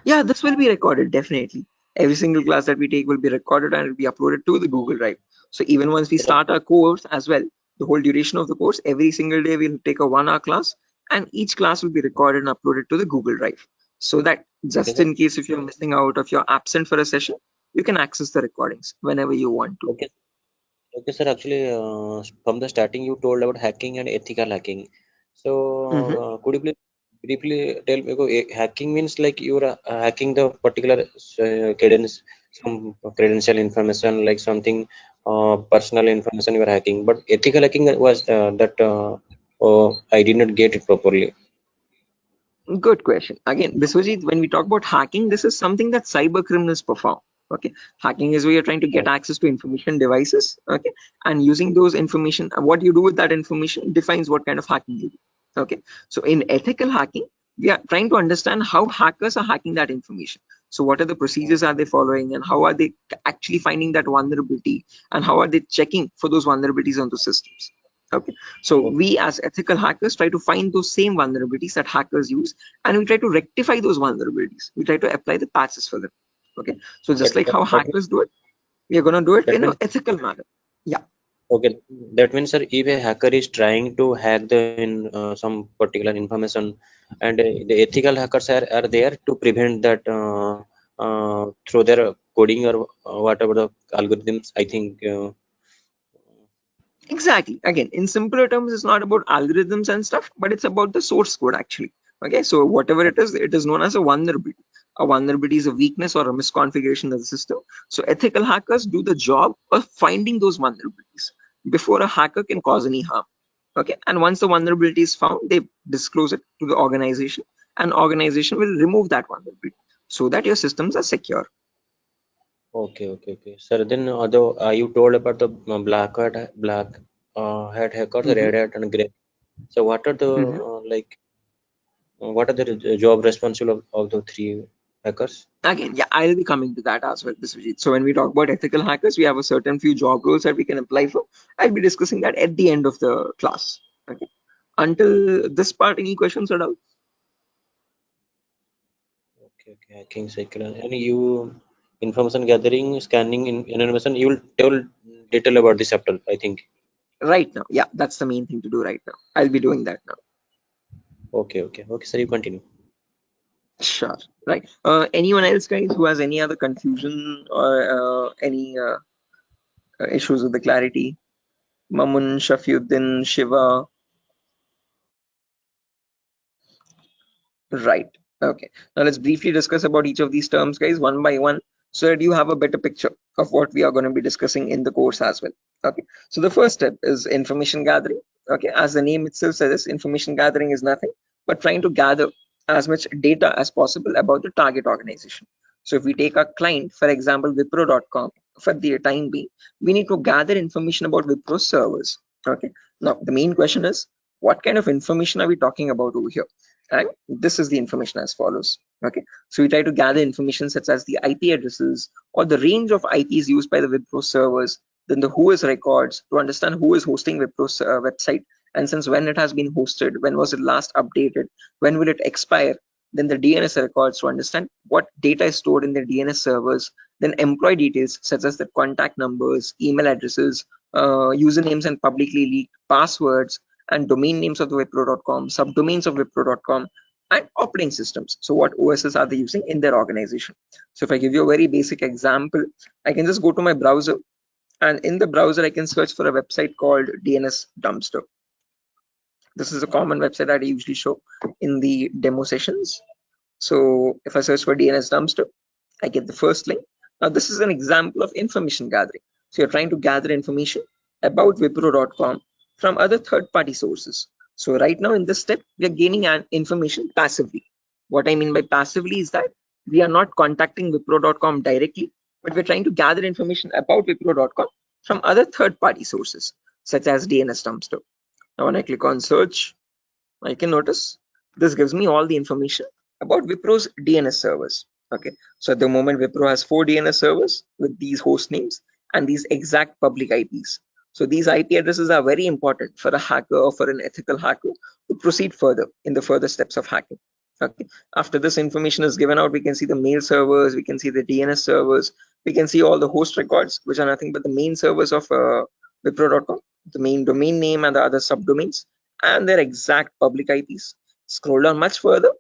Yeah, this will be recorded, definitely. Every single class that we take will be recorded and it will be uploaded to the Google Drive. So even once we start our course as well, the whole duration of the course, every single day we'll take a 1 hour class, and each class will be recorded and uploaded to the Google Drive. So that just sir. in case if you're missing out, if you're absent for a session, you can access the recordings whenever you want to. Okay. Okay, sir. Actually, from the starting, you told about hacking and ethical hacking. So, could you please briefly tell me? Hacking means like you're hacking the particular some credential information, like something personal information you are hacking. But ethical hacking was that I did not get it properly. Good question. Again, Biswajit, when we talk about hacking, this is something that cyber criminals perform. Okay, hacking is where you're trying to get access to information devices. Okay, and using those information, what you do with that information defines what kind of hacking you do. Okay, so in ethical hacking, we are trying to understand how hackers are hacking that information. So what are the procedures are they following, and how are they actually finding that vulnerability, and how are they checking for those vulnerabilities on the systems? Okay, so we as ethical hackers try to find those same vulnerabilities that hackers use, and we try to rectify those vulnerabilities. We try to apply the patches for them. Okay, so just like how hackers do it, we are going to do it in an ethical manner. Yeah. Okay, that means, sir, if a hacker is trying to hack the some particular information, and the ethical hackers are there to prevent that through their coding or whatever the algorithms, I think. Exactly. Again, in simpler terms, it's not about algorithms and stuff, but it's about the source code actually. Okay, so whatever it is known as a vulnerability. A vulnerability is a weakness or a misconfiguration of the system. So ethical hackers do the job of finding those vulnerabilities before a hacker can cause any harm. Okay, and once the vulnerability is found, they disclose it to the organization, and organization will remove that vulnerability so that your systems are secure. Okay. Sir, then although you told about the black hat hackers, red hat, and gray. So what are the what are the job responsible of the three hackers? Again, yeah, I'll be coming to that as well, Biswajit. So when we talk about ethical hackers, we have a certain few job roles that we can apply for. I'll be discussing that at the end of the class. Okay. Until this part, any questions or doubts? Okay, hacking cycle, and you information gathering, scanning, information. You will tell detail about this chapter, I think. Right now, yeah, that's the main thing to do right now. I'll be doing that now. Okay, sir, you continue. Sure. Right. Anyone else, guys, who has any other confusion or any issues with the clarity? Mamun, Shafiuddin, Shiva. Right. Okay. Now let's briefly discuss about each of these terms, guys, one by one, so that you have a better picture of what we are going to be discussing in the course as well. Okay. So the first step is information gathering. Okay, as the name itself says, information gathering is nothing but trying to gather as much data as possible about the target organization. So if we take a client, for example, Wipro.com, for the time being, we need to gather information about Wipro servers. Okay, now the main question is, what kind of information are we talking about over here? And this is the information as follows. Okay, so we try to gather information such as the IP addresses or the range of IPs used by the Wipro servers, then the who is records to understand who is hosting Wipro's website, and since when it has been hosted, when was it last updated, when will it expire, then the DNS records to understand what data is stored in the DNS servers, then employee details such as the contact numbers, email addresses, usernames and publicly leaked passwords, and domain names of the Wipro.com, subdomains of Wipro.com, and operating systems. So what OSs are they using in their organization? So if I give you a very basic example, I can just go to my browser, and in the browser I can search for a website called DNS Dumpster. This is a common website that I usually show in the demo sessions. So if I search for DNS Dumpster, I get the first link. Now this is an example of information gathering. So you're trying to gather information about Wipro.com from other third-party sources. So right now in this step, we are gaining an information passively. What I mean by passively is that we are not contacting Wipro.com directly, but we're trying to gather information about Wipro.com from other third-party sources, such as DNS Dumpster. Now when I click on search, I can notice this gives me all the information about Wipro's DNS servers. Okay, so at the moment Wipro has 4 DNS servers with these host names and these exact public IPs. So these IP addresses are very important for a hacker or for an ethical hacker to proceed further in the further steps of hacking. Okay, after this information is given out, we can see the mail servers, we can see the DNS servers, we can see all the host records, which are nothing but the main servers of Wipro.com, the main domain name and the other subdomains, and their exact public IPs. Scroll down much further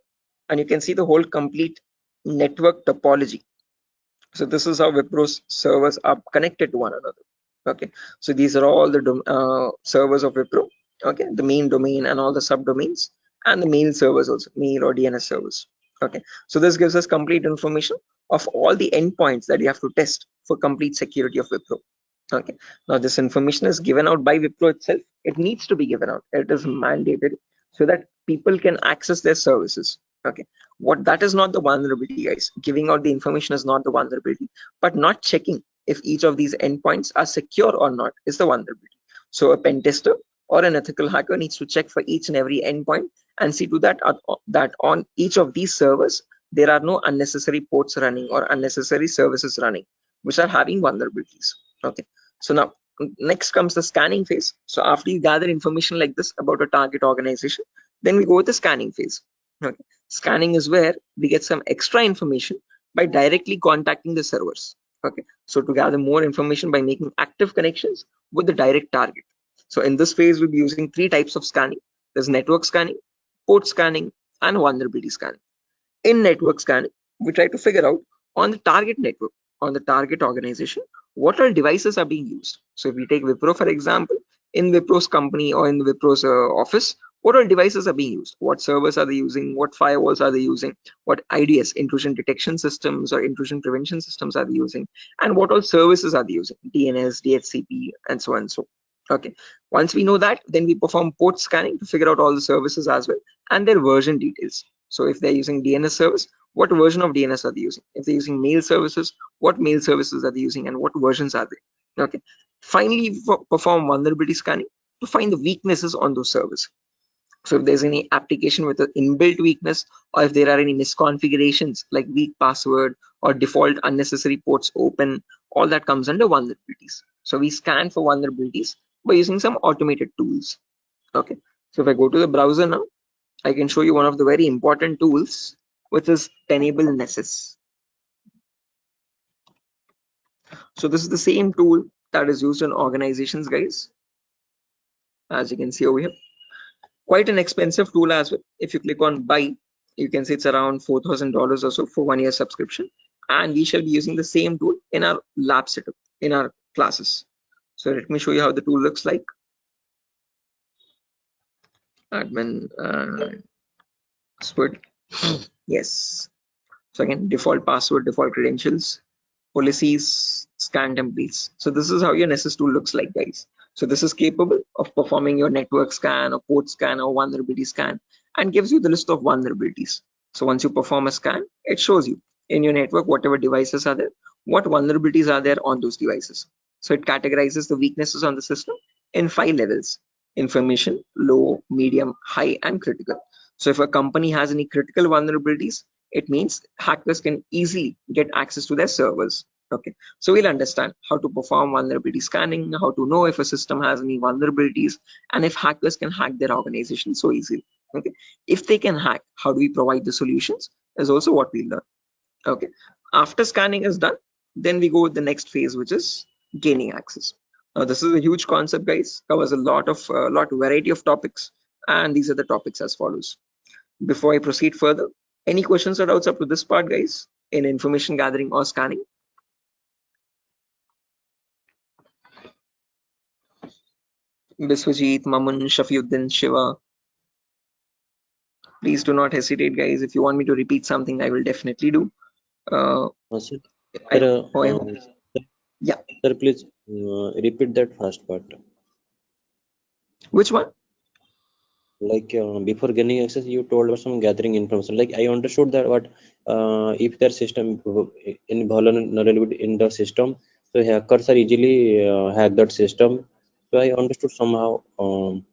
and you can see the whole complete network topology. So this is how Wipro's servers are connected to one another. Okay, so these are all the servers of Wipro. Okay, the main domain and all the subdomains, and the mail servers also, mail or DNS servers. Okay, so this gives us complete information of all the endpoints that you have to test for complete security of Wipro. Okay, now this information is given out by Wipro itself. It needs to be given out. It is mandated so that people can access their services. Okay, what that is not the vulnerability, guys. Giving out the information is not the vulnerability, but not checking if each of these endpoints are secure or not is the vulnerability. So a pen tester or an ethical hacker needs to check for each and every endpoint and see to that that on each of these servers there are no unnecessary ports running or unnecessary services running which are having vulnerabilities. Okay, so now next comes the scanning phase. So after you gather information like this about a target organization, then we go with the scanning phase. Okay, scanning is where we get some extra information by directly contacting the servers. Okay, so to gather more information by making active connections with the direct target. So in this phase, we'll be using 3 types of scanning. There's network scanning, port scanning, and vulnerability scanning. In network scanning, we try to figure out on the target network, on the target organization, what all devices are being used. So if we take Wipro, for example, in Wipro's company or in Wipro's office, what all devices are being used? What servers are they using? What firewalls are they using? What IDS, intrusion detection systems or intrusion prevention systems are they using? And what all services are they using? DNS, DHCP, and so on and so. Okay, once we know that, then we perform port scanning to figure out all the services as well and their version details. So if they're using DNS service, what version of DNS are they using? If they're using mail services, what mail services are they using and what versions are they? Okay, finally perform vulnerability scanning to find the weaknesses on those servers. So if there's any application with an inbuilt weakness, or if there are any misconfigurations like weak password or default unnecessary ports open, all that comes under vulnerabilities. So we scan for vulnerabilities by using some automated tools. Okay, so if I go to the browser now, I can show you one of the very important tools, which is Tenable Nessus. So this is the same tool that is used in organizations, guys, as you can see over here. Quite an expensive tool as well. If you click on buy, you can see it's around $4,000 or so for 1 year subscription, and we shall be using the same tool in our lab setup in our classes. So let me show you how the tool looks like. Admin password. Yes. So again, default password, default credentials, policies, scan templates. So this is how your Nessus tool looks like, guys. So this is capable of performing your network scan or port scan or vulnerability scan and gives you the list of vulnerabilities. So once you perform a scan, it shows you in your network, whatever devices are there, what vulnerabilities are there on those devices. So it categorizes the weaknesses on the system in 5 levels: information, low, medium, high, and critical. So if a company has any critical vulnerabilities, it means hackers can easily get access to their servers. Okay, so we'll understand how to perform vulnerability scanning, how to know if a system has any vulnerabilities, and if hackers can hack their organization so easily. Okay, if they can hack, how do we provide the solutions is also what we learn. Okay, after scanning is done, then we go with the next phase, which is gaining access. Now this is a huge concept, guys, covers a lot of variety of topics, and these are the topics as follows. Before I proceed further, any questions or doubts up to this part, guys, in information gathering or scanning? Biswajit, Mamun, Shafiuddin, Shiva, please do not hesitate, guys. If you want me to repeat something, I will definitely do. Sir, I, sir, oh, I hope, yeah. sir, please repeat that first part. Which one? Like before gaining access, you told about some gathering information. Like I understood that what if their system in vulnerability in the system, so hackers are easily hack that system. So I understood somehow. Oh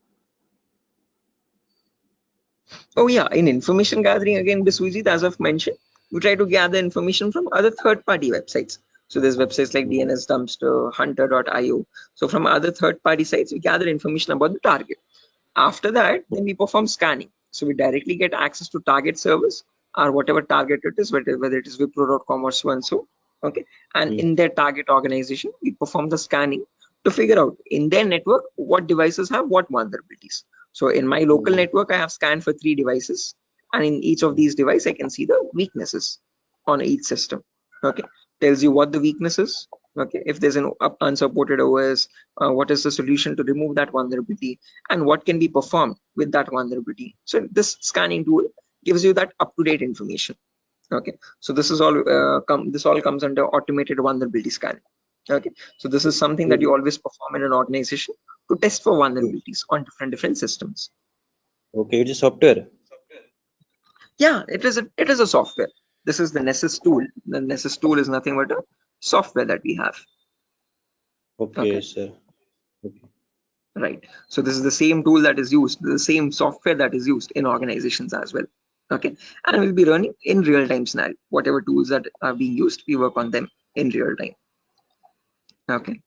yeah, in information gathering again, Biswajit, as I've mentioned, we try to gather information from other third-party websites. So there's websites like DNS Dumpster, Hunter.io. So from other third-party sites, we gather information about the target. After that, then we perform scanning. So we directly get access to target servers or whatever target it is, whether it is Wipro.com or so and so. Okay. And in their target organization, we perform the scanning to figure out in their network what devices have what vulnerabilities. So in my local network, I have scanned for 3 devices, and in each of these devices, I can see the weaknesses on each system. Okay. Tells you what the weakness is. Okay. If there's an unsupported OS, what is the solution to remove that vulnerability, and what can be performed with that vulnerability. So this scanning tool gives you that up-to-date information. Okay, so this is all this all comes under automated vulnerability scanning. Okay, so this is something that you always perform in an organization to test for vulnerabilities on different systems. Okay, it is software. Yeah, it is a software. This is the Nessus tool. The Nessus tool is nothing but a software that we have. Okay, sir. Okay. Right. So this is the same tool that is used, the same software that is used in organizations as well. Okay, and we'll be running in real-time scenario. Whatever tools that are being used, we work on them in real time. Okay.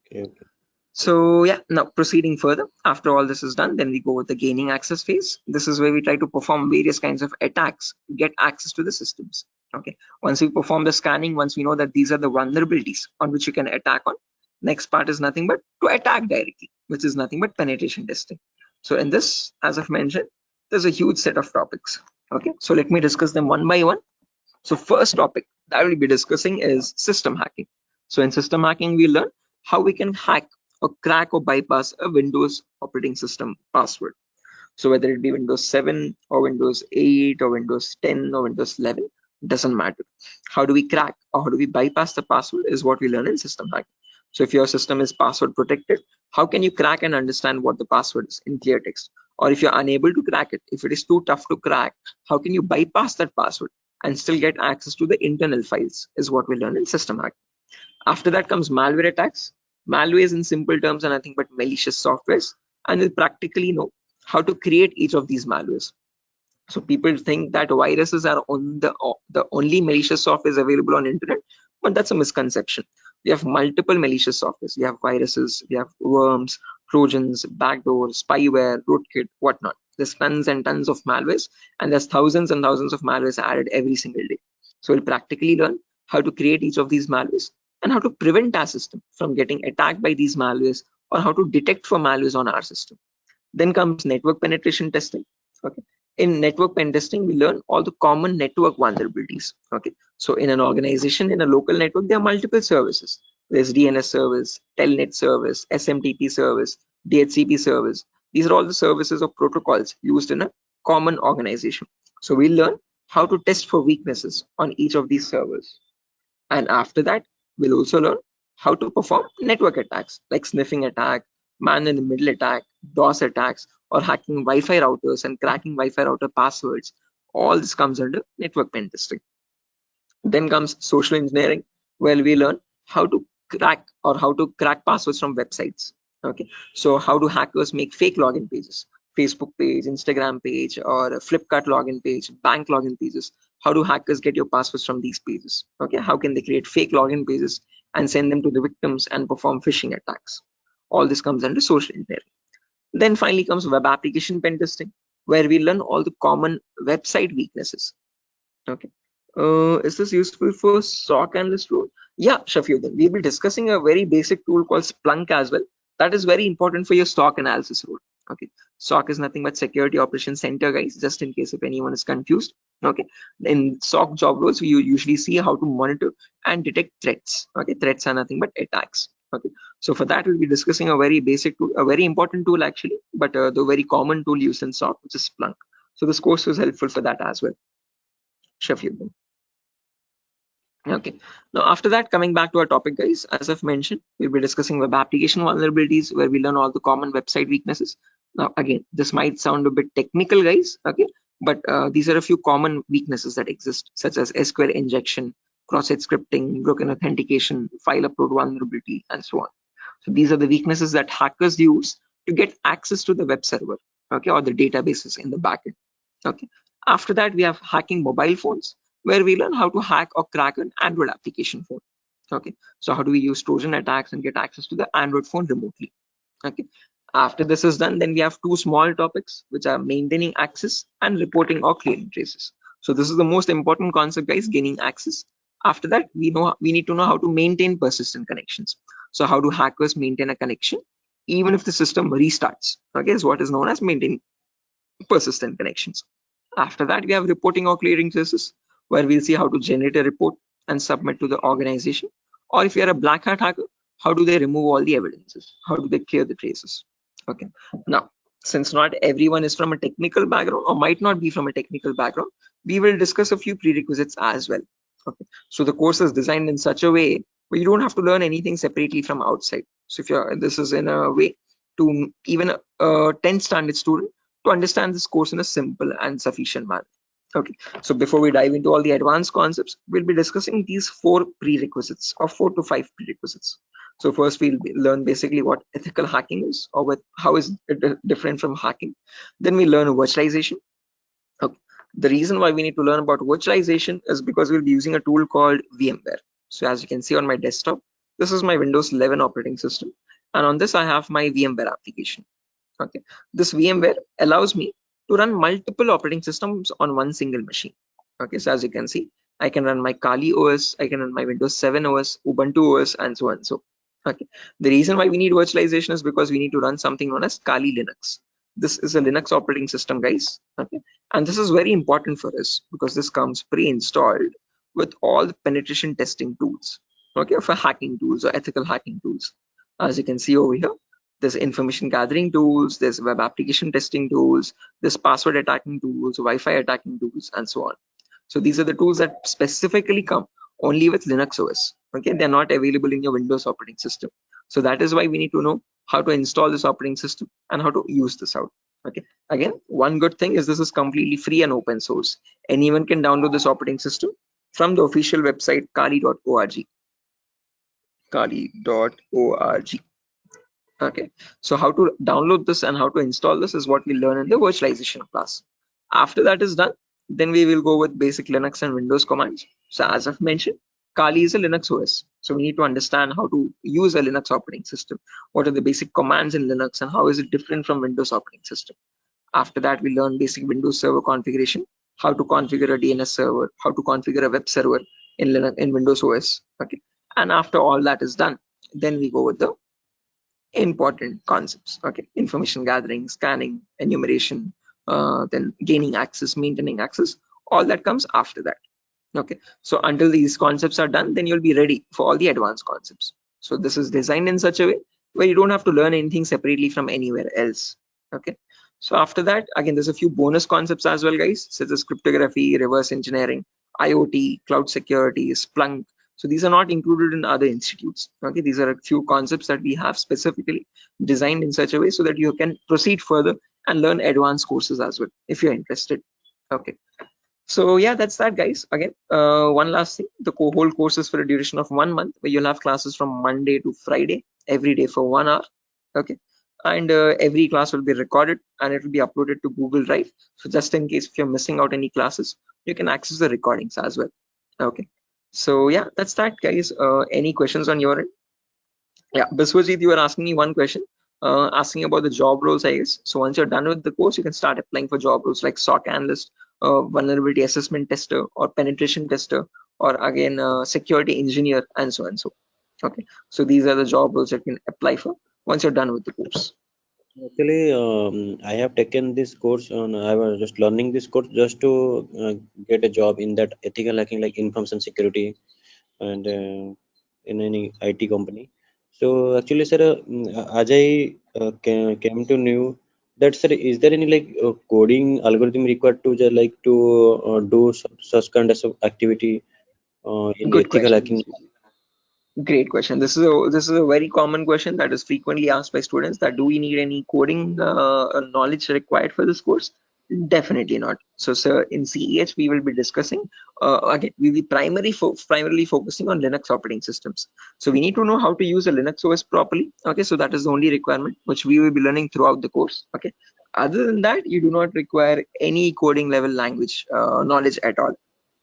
So yeah, now proceeding further, after all this is done, then we go with the gaining access phase. This is where we try to perform various kinds of attacks to get access to the systems. Okay, once we perform the scanning, once we know that these are the vulnerabilities on which you can attack on, next part is nothing but to attack directly, which is nothing but penetration testing. So in this, as I've mentioned, there's a huge set of topics. Okay, so let me discuss them one by one. So first topic that we'll be discussing is system hacking. So in system hacking, we learn how we can hack or crack or bypass a Windows operating system password. So whether it be Windows 7 or Windows 8 or Windows 10 or Windows 11, doesn't matter. How do we crack or how do we bypass the password is what we learn in system hacking. So if your system is password protected, how can you crack and understand what the password is in clear text? Or if you're unable to crack it, if it is too tough to crack, how can you bypass that password and still get access to the internal files is what we learn in system hacking. After that comes malware attacks. Malwares in simple terms are nothing but malicious softwares, and we'll practically know how to create each of these malwares. So people think that viruses are on the only malicious software is available on internet, but that's a misconception. We have multiple malicious softwares. We have viruses, we have worms, trojans, backdoors, spyware, rootkit, whatnot. There's tons and tons of malwares, and there's thousands and thousands of malwares added every single day. So we'll practically learn how to create each of these malwares and how to prevent our system from getting attacked by these malwares, or how to detect for malwares on our system. Then comes network penetration testing. Okay, in network pen testing, we learn all the common network vulnerabilities. Okay, so in an organization, in a local network, there are multiple services. There's DNS service, telnet service, SMTP service, DHCP service. These are all the services or protocols used in a common organization. So we learn how to test for weaknesses on each of these servers. And after that, we'll also learn how to perform network attacks like sniffing attack, man-in-the-middle attack, DOS attacks, or hacking Wi-Fi routers and cracking Wi-Fi router passwords. All this comes under network pen testing. Then comes social engineering, where we learn how to crack passwords from websites. Okay, so how do hackers make fake login pages, Facebook page, Instagram page, or a Flipkart login page, bank login pages? How do hackers get your passwords from these pages? Okay, how can they create fake login pages and send them to the victims and perform phishing attacks? All this comes under social engineering. Then finally comes web application pen testing, where we learn all the common website weaknesses. Okay. Is this useful for SOC analyst role? Yeah, Shafiuddin. We'll be discussing a very basic tool called Splunk as well. That is very important for your SOC analysis role. Okay. SOC is nothing but Security Operations Center, guys, just in case if anyone is confused. Okay. In SOC job roles, you usually see how to monitor and detect threats. Okay. Threats are nothing but attacks. Okay. So for that, we'll be discussing a very basic tool, a very important tool actually, but the very common tool used in SOC, which is Splunk. So this course was helpful for that as well. Shafiuddin. Okay, now after that, coming back to our topic, guys, as I've mentioned, we'll be discussing web application vulnerabilities, where we learn all the common website weaknesses. Now again, this might sound a bit technical, guys, okay, but these are a few common weaknesses that exist, such as SQL injection, cross-site scripting, broken authentication, file upload vulnerability, and so on. So these are the weaknesses that hackers use to get access to the web server, okay, or the databases in the backend. Okay, after that, we have hacking mobile phones, where we learn how to hack or crack an Android application phone. Okay, so how do we use Trojan attacks and get access to the Android phone remotely? Okay, after this is done, then we have two small topics, which are maintaining access and reporting or clearing traces. So this is the most important concept, guys, gaining access. After that, we need to know how to maintain persistent connections. So how do hackers maintain a connection even if the system restarts? Okay, is what is known as maintaining persistent connections. After that, we have reporting or clearing traces, where we'll see how to generate a report and submit to the organization. Or if you're a black hat hacker, how do they remove all the evidences? How do they clear the traces? Okay. Now, since not everyone is from a technical background or might not be from a technical background, we will discuss a few prerequisites as well. Okay. So the course is designed in such a way where you don't have to learn anything separately from outside. So if this is in a way to even a 10th standard student to understand this course in a simple and sufficient manner. Okay, so before we dive into all the advanced concepts, we'll be discussing these 4 prerequisites or 4 to 5 prerequisites. So first we'll learn basically what ethical hacking is, or how is it different from hacking. Then we learn virtualization. Okay. The reason why we need to learn about virtualization is because we'll be using a tool called VMware. So as you can see on my desktop, this is my Windows 11 operating system, and on this I have my VMware application. Okay, this VMware allows me to run multiple operating systems on one single machine. Okay, so as you can see, I can run my Kali OS, I can run my Windows 7 OS, Ubuntu OS, and so on. So, okay, the reason why we need virtualization is because we need to run something known as Kali Linux. This is a Linux operating system, guys. Okay, and this is very important for us because this comes pre-installed with all the penetration testing tools. Okay, for hacking tools or ethical hacking tools. As you can see over here, there's information gathering tools, there's web application testing tools, there's password attacking tools, Wi-Fi attacking tools, and so on. So these are the tools that specifically come only with Linux OS. Okay, they're not available in your Windows operating system. So that is why we need to know how to install this operating system and how to use this out. Okay, again, one good thing is this is completely free and open source. Anyone can download this operating system from the official website kali.org. Kali.org. Okay, so how to download this and how to install this is what we learn in the virtualization class. After that is done, then we will go with basic Linux and Windows commands. So as I've mentioned, Kali is a Linux OS. So we need to understand how to use a Linux operating system. What are the basic commands in Linux and how is it different from Windows operating system? After that, we learn basic Windows server configuration, how to configure a DNS server, how to configure a web server in Linux, in Windows OS. Okay, and after all that is done, then we go with the important concepts. Okay, information gathering, scanning, enumeration, then gaining access, maintaining access, all that comes after that. Okay, so until these concepts are done, then you'll be ready for all the advanced concepts. So this is designed in such a way where you don't have to learn anything separately from anywhere else. Okay, so after that, again, there's a few bonus concepts as well, guys, such as cryptography, reverse engineering, IoT, cloud security, Splunk. So these are not included in other institutes. Okay, these are a few concepts that we have specifically designed in such a way so that you can proceed further and learn advanced courses as well if you're interested. Okay. So yeah, that's that, guys. Again, one last thing: the whole course is for a duration of 1 month, where you'll have classes from Monday to Friday, every day for 1 hour. Okay, and every class will be recorded and it will be uploaded to Google Drive. So just in case if you're missing out any classes, you can access the recordings as well. Okay, so yeah, that's that, guys. Any questions on your end? Yeah, Biswajit, you were asking me one question, asking about the job roles, I guess. So once you're done with the course, you can start applying for job roles like SOC analyst, vulnerability assessment tester, or penetration tester, or again, security engineer, and so on. So, okay. So these are the job roles you can apply for once you're done with the course. Actually, I have taken this course on. I was just learning this course just to get a job in that ethical hacking, like information security, and in any IT company. So actually, sir, as I came to know that, sir, is there any like coding algorithm required to just like to do such kind of activity in Good ethical question. hacking? Great question. This is a very common question that is frequently asked by students, that do we need any coding knowledge required for this course? Definitely not. So, sir, in CEH we will be discussing again. We will be primarily focusing on Linux operating systems. So we need to know how to use a Linux OS properly. Okay, so that is the only requirement which we will be learning throughout the course. Okay. Other than that, you do not require any coding level language knowledge at all.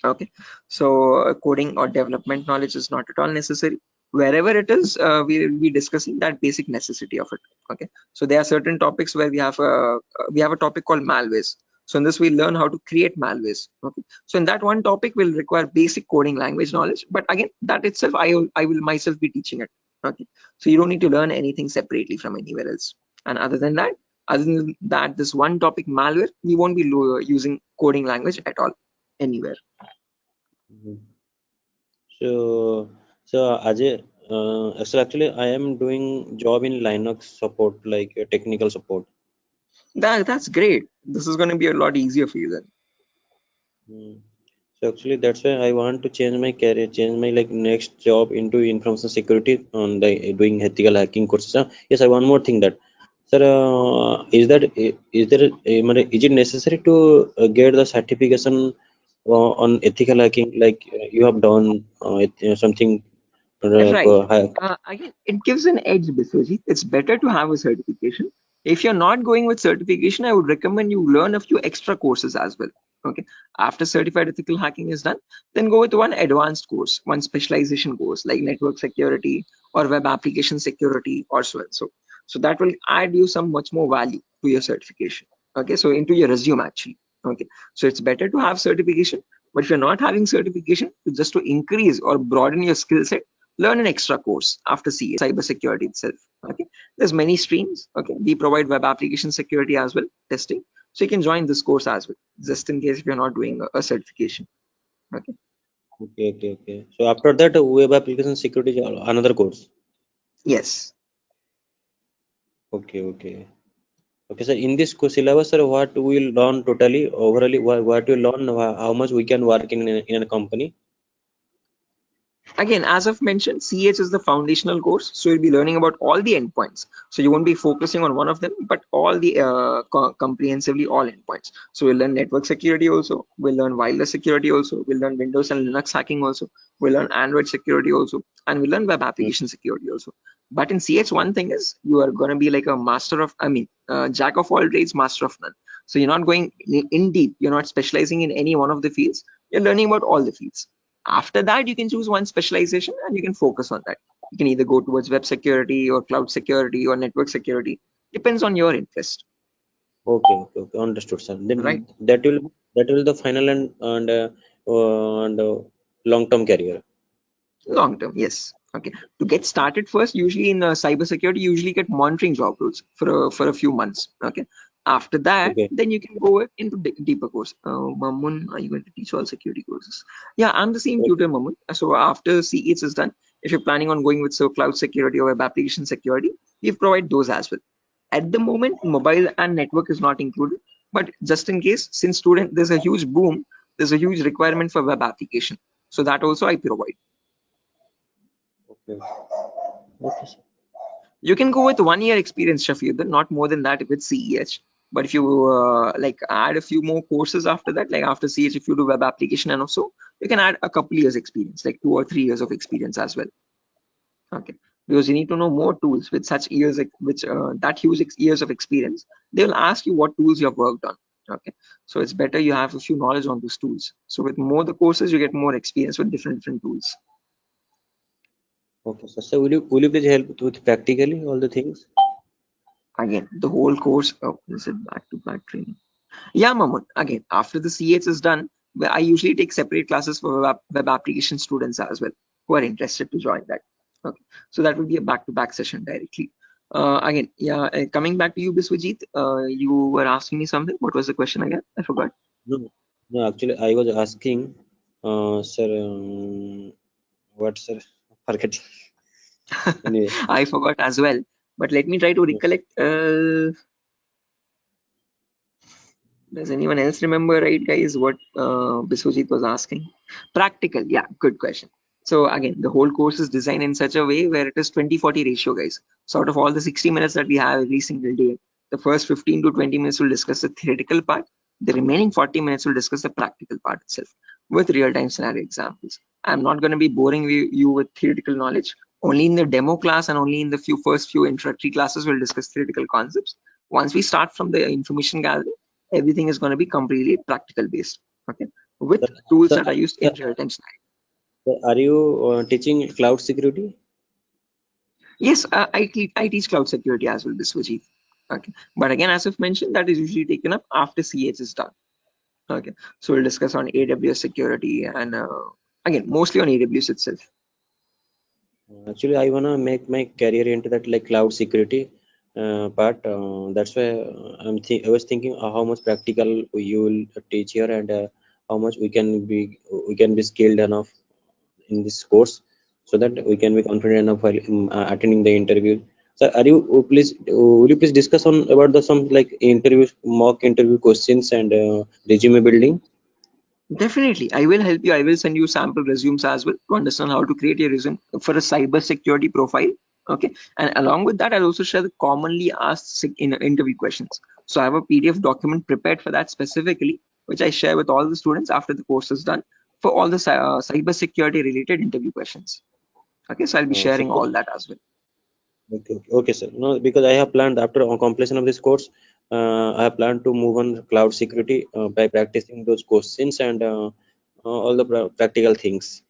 Okay, so coding or development knowledge is not at all necessary. Wherever it is, we will be discussing that basic necessity of it. Okay, so there are certain topics where we have a topic called malwares. So in this we learn how to create malwares. Okay, so in that one topic will require basic coding language knowledge, but again, that itself I will myself be teaching it. Okay, so you don't need to learn anything separately from anywhere else. And other than that, this one topic malware, we won't be using coding language at all anywhere. Mhm. So Ajay, so actually I am doing job in Linux support, like technical support. That's great. This is going to be a lot easier for you then. Mm. So actually that's why I want to change my career, change my like next job into information security on the doing ethical hacking courses. Yes, I one more thing that, sir, is it necessary to get the certification on ethical hacking, like you have done something Right. Again, it gives an edge, Biswajit. It's better to have a certification. If you're not going with certification, I would recommend you learn a few extra courses as well. Okay. After certified ethical hacking is done, then go with one advanced course, one specialization course like network security or web application security or so and so. So that will add you some much more value to your certification. Okay. So into your resume actually. Okay. So it's better to have certification, but if you're not having certification, just to increase or broaden your skill set, learn an extra course after CA, cybersecurity itself. Okay, there's many streams. Okay, we provide web application security as well, testing. So you can join this course as well, just in case if you're not doing a certification. Okay. Okay. So after that, web application security is another course. Yes. Okay. Okay, so in this syllabus, sir, what we will learn totally, overally, what we learn, how much we can work in a company? Again, as I've mentioned, CH is the foundational course, so you'll be learning about all the endpoints. So you won't be focusing on one of them, but all the comprehensively all endpoints. So we'll learn network security also, we'll learn wireless security also, we'll learn Windows and Linux hacking also, we'll learn Android security also, and we'll learn web application security also. But in CH, one thing is you are going to be like a jack of all trades, master of none. So you're not going in deep, you're not specializing in any one of the fields, you're learning about all the fields. After that, you can choose one specialization and you can focus on that. You can either go towards web security or cloud security or network security. Depends on your interest. Okay, understood, sir. Then Right. that will the final and long-term career. Long term, yes. Okay. To get started first, usually in cybersecurity, you usually get monitoring job roles for a few months. Okay. After that, Okay. then you can go into deeper course. Mamun, are you going to teach all security courses? Yeah, I'm the same tutor, Mamun. So after CEs is done, if you're planning on going with cloud security or web application security, we provide those as well. At the moment, mobile and network is not included, but just in case, since there's a huge boom, there's a huge requirement for web application. So that also I provide. Okay. Okay, sir. You can go with 1 year experience, Shafiq, not more than that with CEH. But if you like add a few more courses after that, like after CH, if you do web application and also, you can add a couple years experience, like 2 or 3 years of experience as well. Okay, because you need to know more tools with such years, which that huge years of experience. They will ask you what tools you have worked on. Okay, so it's better you have a few knowledge on those tools. So with more the courses, you get more experience with different tools. Okay, sir. So will you please help with practically all the things? Again, the whole course. Oh, is it back-to-back training? Yeah, Mamun. Again, after the CH is done, I usually take separate classes for web application students as well who are interested to join that. Okay, so that will be a back-to-back session directly. Again, yeah, coming back to you, Biswajit, you were asking me something. What was the question again? I forgot. No, actually, I was asking, sir, what, sir? Forget. Anyway, I forgot as well. But let me try to recollect. Does anyone else remember, right, guys, what Biswajit was asking? Practical, yeah, good question. So again, the whole course is designed in such a way where it is 20-40 ratio, guys. So out of all the 60 minutes that we have every single day, the first 15 to 20 minutes will discuss the theoretical part. The remaining 40 minutes will discuss the practical part itself with real-time scenario examples. I'm not going to be boring you with theoretical knowledge. Only in the demo class and only in the first few introductory classes we'll discuss theoretical concepts. Once we start from the information gathering, everything is going to be completely practical based. Okay, with tools that are used in real-time scenario. Are you teaching cloud security? Yes, I teach cloud security as well, Biswajit. Okay, but again, as I've mentioned, that is usually taken up after CH is done. Okay, so we'll discuss on AWS security and again, mostly on AWS itself. Actually, I wanna make my career into that like cloud security part. That's why I was thinking how much practical you will teach here and how much we can be skilled enough in this course, so that we can be confident enough while attending the interview. So, will you please discuss on about the some like mock interview questions and resume building? Definitely, I will help you. I will send you sample resumes as well to understand how to create a resume for a cyber security profile. Okay, and along with that, I'll also share the commonly asked in interview questions. So I have a PDF document prepared for that specifically, which I share with all the students after the course is done for all the cyber security related interview questions. Okay, so I'll be sharing all that as well. Okay, sir. No, because I have planned after completion of this course, I have planned to move on cloud security by practicing those questions and all the practical things.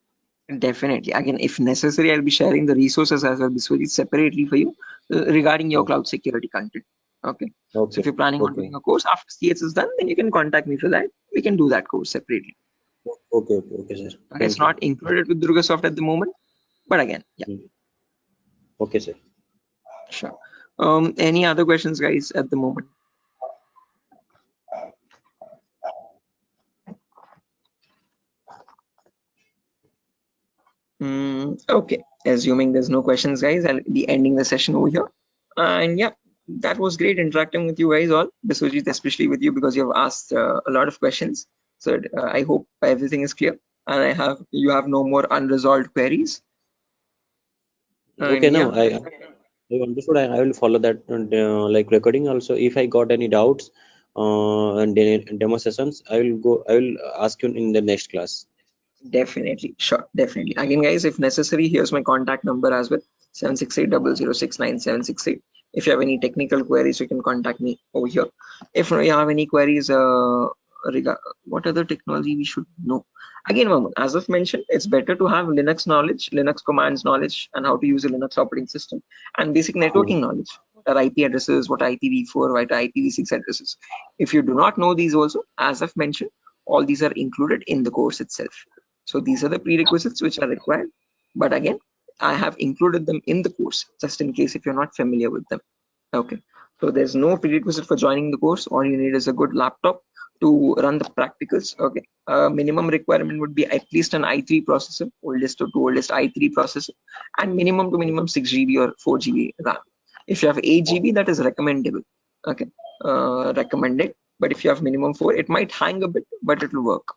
Definitely. Again, if necessary, I'll be sharing the resources as well separately for you regarding your cloud security content. Okay. So if you're planning on doing a course after CS is done, then you can contact me for that. We can do that course separately. Okay, sir. Okay, it's not included with Durga Soft at the moment, but again, yeah. Okay, sir. Sure. Any other questions, guys, at the moment? Okay, assuming there's no questions, guys, I'll be ending the session over here. And yeah, that was great interacting with you guys all, Biswajit, especially with you because you have asked a lot of questions. So I hope everything is clear and you have no more unresolved queries. Okay, now I understood. I will follow that like recording also. If I got any doubts and demo sessions, I will ask you in the next class. Definitely, sure, definitely. Again, guys, if necessary, here's my contact number as well: 76800696768. If you have any technical queries, you can contact me over here. If you have any queries regarding what other technology we should know, again, Mamun, as I've mentioned, it's better to have Linux knowledge, Linux commands knowledge, and how to use a Linux operating system, and basic networking knowledge. What are IP addresses? What are IPv4? What are IPv6 addresses? If you do not know these, also, as I've mentioned, all these are included in the course itself. So these are the prerequisites which are required. But again, I have included them in the course just in case if you're not familiar with them. Okay. So there's no prerequisite for joining the course. All you need is a good laptop to run the practicals. Okay. Minimum requirement would be at least an i3 processor, oldest to oldest i3 processor, and minimum to minimum 6 GB or 4 GB RAM. If you have 8 GB, that is recommendable. Okay. Recommended. But if you have minimum 4, it might hang a bit, but it will work.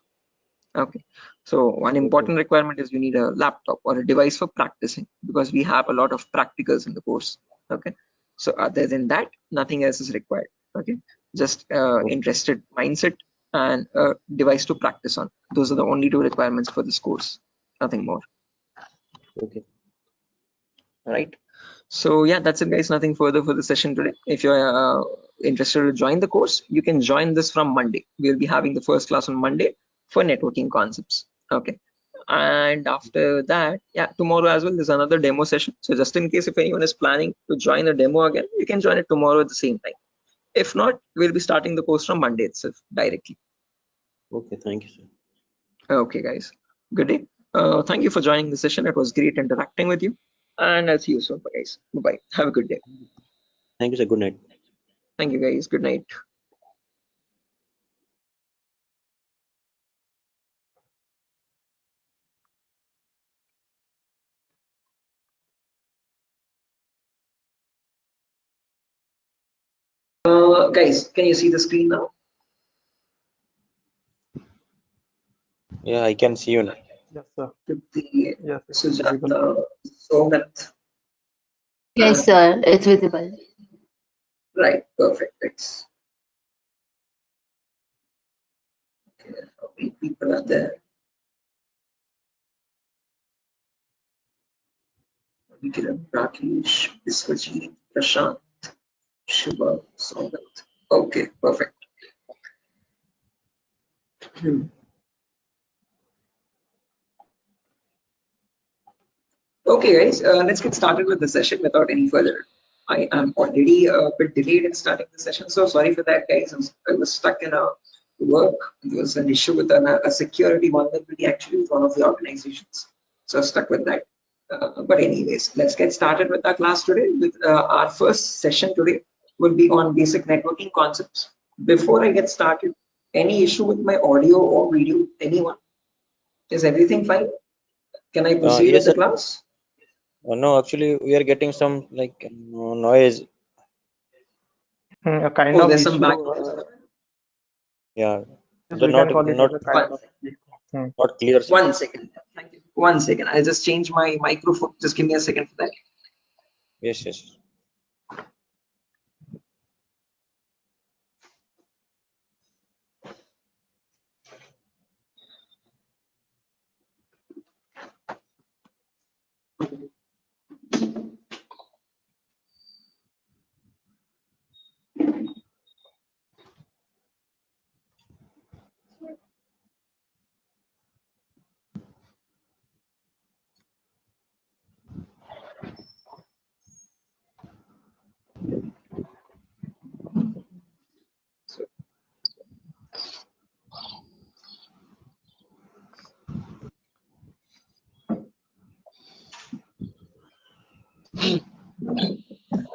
Okay, So one important requirement is you need a laptop or a device for practicing, because we have a lot of practicals in the course. Okay. So other than that, nothing else is required. Okay. Just interested mindset and a device to practice on. Those are the only 2 requirements for this course. Nothing more. Okay. All right. So yeah, that's it, guys. Nothing further for the session today. If you're interested to join the course, you can join this from Monday. We'll be having the first class on Monday for networking concepts. Okay. And after that, yeah, tomorrow as well, there's another demo session. So just in case if anyone is planning to join a demo again, you can join it tomorrow at the same time. If not, we'll be starting the course from Monday itself directly. Okay, thank you, sir. Okay, guys. Good day. Thank you for joining the session. It was great interacting with you. And I'll see you soon, guys. Bye-bye. Have a good day. Thank you, sir. Good night. Thank you, guys. Good night. Guys, can you see the screen now? Yeah, I can see you now. Yes, sir. The Yes, it's visible. Sujata, Somat. Yes, sir, it's visible. Right, perfect. Thanks. Okay, how many people are there? Vikiran, Rakesh, Biswajit, Prashant, Shiva, Somat. Okay, perfect. Okay, guys, let's get started with the session without any further. I am already a bit delayed in starting the session, so sorry for that, guys. I was stuck in a work. There was an issue with a security vulnerability actually with one of the organizations, so I was stuck with that. But anyways, let's get started with our class today. With our first session today will be on basic networking concepts. Before I get started, any issue with my audio or video? Anyone? Is everything fine? Can I proceed with Yes, the sir. class? No, actually, we are getting some like noise. A kind Oh, of there's some issue. background. Yeah, Yes, the we can call it as not a kind of issue. not clear sound. 1 second. Thank you. 1 second. I'll just change my microphone. Just give me a second for that. Yes, yes.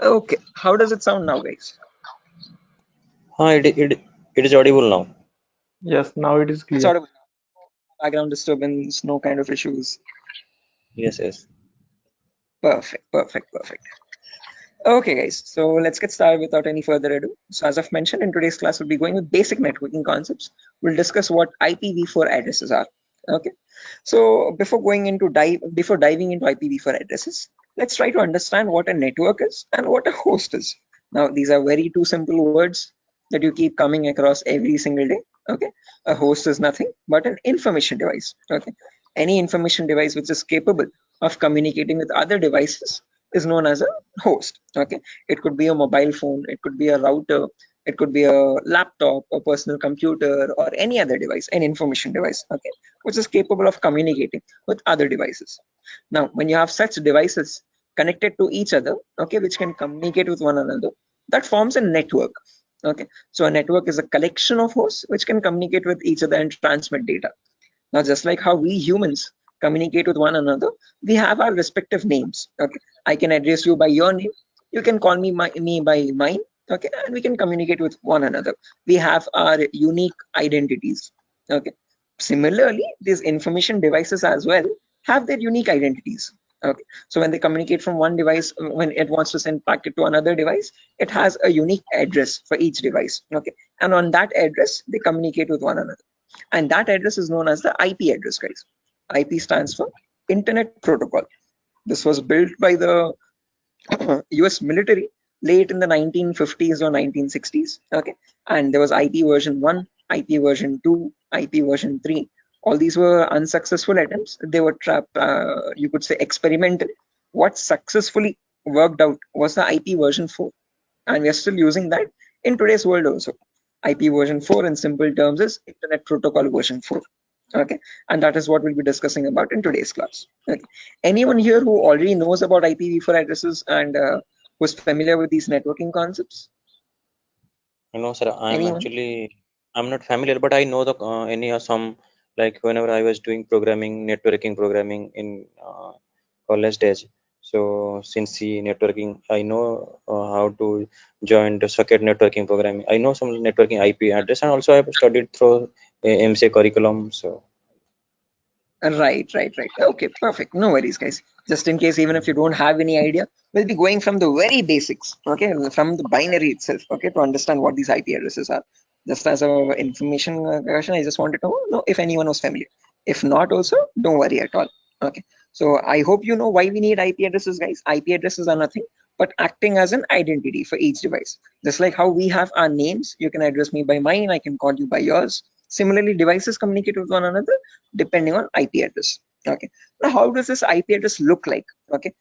Okay. How does it sound now, guys? It is audible now. Yes, now it is It's clear. audible. Background disturbance, no kind of issues. Yes, yes. Perfect, perfect, perfect. Okay, guys. So let's get started without any further ado. So as I've mentioned, in today's class, we'll be going with basic networking concepts. We'll discuss what IPv4 addresses are. Okay. So before diving into IPv4 addresses, let's try to understand what a network is and what a host is. Now, these are very two simple words that you keep coming across every single day. Okay. A host is nothing but an information device. Okay. Any information device which is capable of communicating with other devices is known as a host. Okay. It could be a mobile phone, it could be a router, it could be a laptop, a personal computer, or any other device, an information device. Okay, which is capable of communicating with other devices. Now, when you have such devices connected to each other, okay, which can communicate with one another, that forms a network. Okay, so a network is a collection of hosts which can communicate with each other and transmit data. Now, just like how we humans communicate with one another, we have our respective names. Okay, I can address you by your name. You can call me by mine. Okay, and we can communicate with one another. We have our unique identities. Okay. Similarly, these information devices as well have their unique identities. Okay. So when they communicate from one device, when it wants to send packet to another device, it has a unique address for each device. Okay. And on that address, they communicate with one another. and that address is known as the IP address, guys. IP stands for Internet Protocol. This was built by the US military late in the 1950s or 1960s. Okay, and there was IP version 1, IP version 2, IP version 3. All these were unsuccessful attempts. They were you could say experimental. What successfully worked out was the IP version 4, and we are still using that in today's world also. IP version 4 in simple terms is Internet Protocol version 4. Okay, and that is what we'll be discussing about in today's class. Okay, anyone here who already knows about IPv4 addresses and who's familiar with these networking concepts? No, sir. Anyone? I'm not familiar, but I know the some, like whenever I was doing programming, networking programming in college days. So since the networking, I know how to join the socket networking programming. I know some networking IP address, and also I've studied through MCA curriculum. So Right. Okay, perfect. No worries, guys. Just in case, even if you don't have any idea, we'll be going from the very basics, okay, from the binary itself, okay, to understand what these IP addresses are. Just as a information question, I just wanted to know if anyone was familiar. If not, also don't worry at all. Okay. So I hope you know why we need IP addresses, guys. IP addresses are nothing but acting as an identity for each device. Just like how we have our names, you can address me by mine, I can call you by yours. Similarly, devices communicate with one another depending on IP address. Okay. Now, how does this IP address look like? Okay.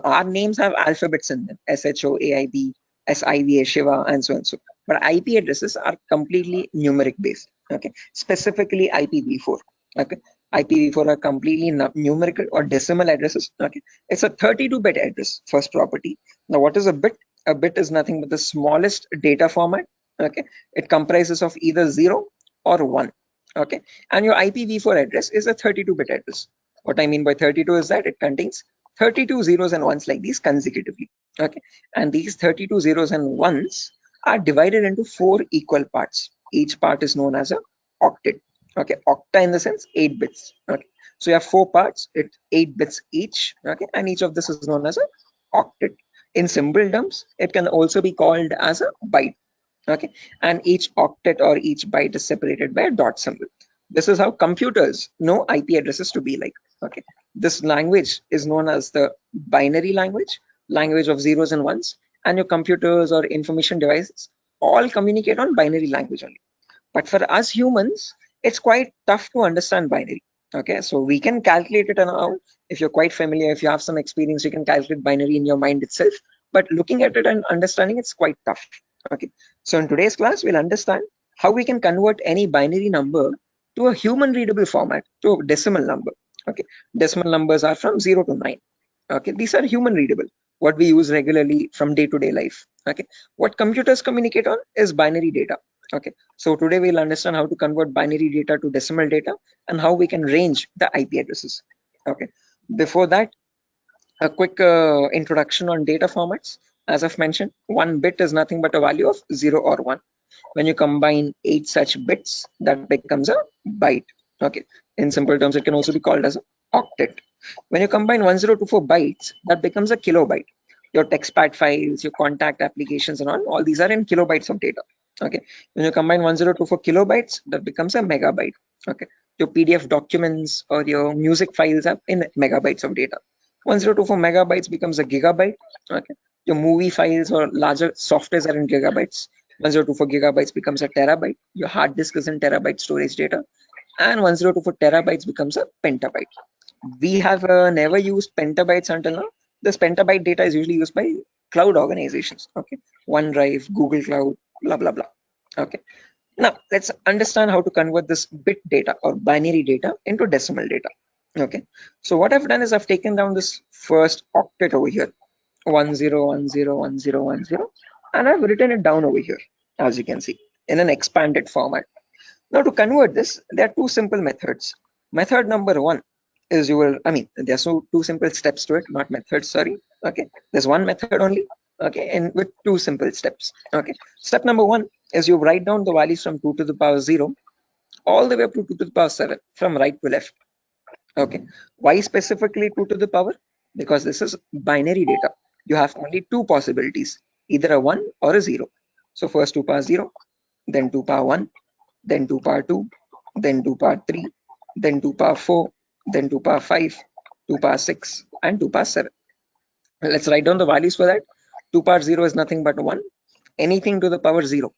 Our names have alphabets in them: SHOAIB, SIVA, Shiva, and so and so. But IP addresses are completely numeric based. Okay. Specifically IPv4. Okay. IPv4 are completely numerical or decimal addresses. Okay. It's a 32-bit address, first property. Now, what is a bit? A bit is nothing but the smallest data format. Okay. It comprises of either 0 or 1. Okay, and your IPv4 address is a 32-bit address. What I mean by 32 is that it contains 32 zeros and ones like these consecutively. Okay, and these 32 zeros and ones are divided into 4 equal parts. Each part is known as a octet. Okay, octa in the sense 8 bits. Okay, so you have 4 parts, it's 8 bits each. Okay, and each of this is known as a octet. In simple terms, it can also be called as a byte. Okay, and each octet or each byte is separated by a dot symbol. This is how computers know IP addresses to be like. Okay, this language is known as the binary language of zeros and ones, and your computers or information devices all communicate on binary language only. But for us humans, it's quite tough to understand binary. Okay, so we can calculate it now. If you're quite familiar, if you have some experience, you can calculate binary in your mind itself. But looking at it and understanding it's quite tough. Okay, so in today's class, we'll understand how we can convert any binary number to a human readable format, to a decimal number. Okay, decimal numbers are from 0 to 9. Okay, these are human readable, what we use regularly from day-to-day life. Okay, what computers communicate on is binary data. Okay, so today we'll understand how to convert binary data to decimal data and how we can range the IP addresses. Okay, before that, a quick introduction on data formats. As I've mentioned, 1 bit is nothing but a value of 0 or 1. When you combine 8 such bits, that becomes a byte. Okay, in simple terms, it can also be called as an octet. When you combine 1024 bytes, that becomes a kilobyte. Your textpad files, your contact applications and all these are in kilobytes of data. Okay, when you combine 1024 kilobytes, that becomes a megabyte. Okay, your PDF documents or your music files are in megabytes of data. 1024 megabytes becomes a gigabyte. Okay, your movie files or larger softwares are in gigabytes. 1024 gigabytes becomes a terabyte. Your hard disk is in terabyte storage data, and 1024 terabytes becomes a petabyte. We have never used petabytes until now. This petabyte data is usually used by cloud organizations. Okay, OneDrive, Google Cloud, blah blah blah. Okay, now let's understand how to convert this bit data or binary data into decimal data. Okay, so what I've done is I've taken down this first octet over here, 10101010, and I've written it down over here, as you can see, in an expanded format. Now to convert this, there are 2 simple methods. Method number 1 is there's two simple steps to it, not methods, sorry. Okay, there's one method only. Okay, and with 2 simple steps. Okay, step number 1 is you write down the values from 2 to the power 0 all the way up to 2 to the power 7 from right to left. Okay, why specifically 2 to the power? Because this is binary data. You have only 2 possibilities, either a 1 or a 0. So first 2 power 0, then 2 power 1, then 2 power 2, then 2 power 3, then 2 power 4, then 2 power 5, 2 power 6, and 2 power 7. Let's write down the values for that. 2 power 0 is nothing but 1. Anything to the power 0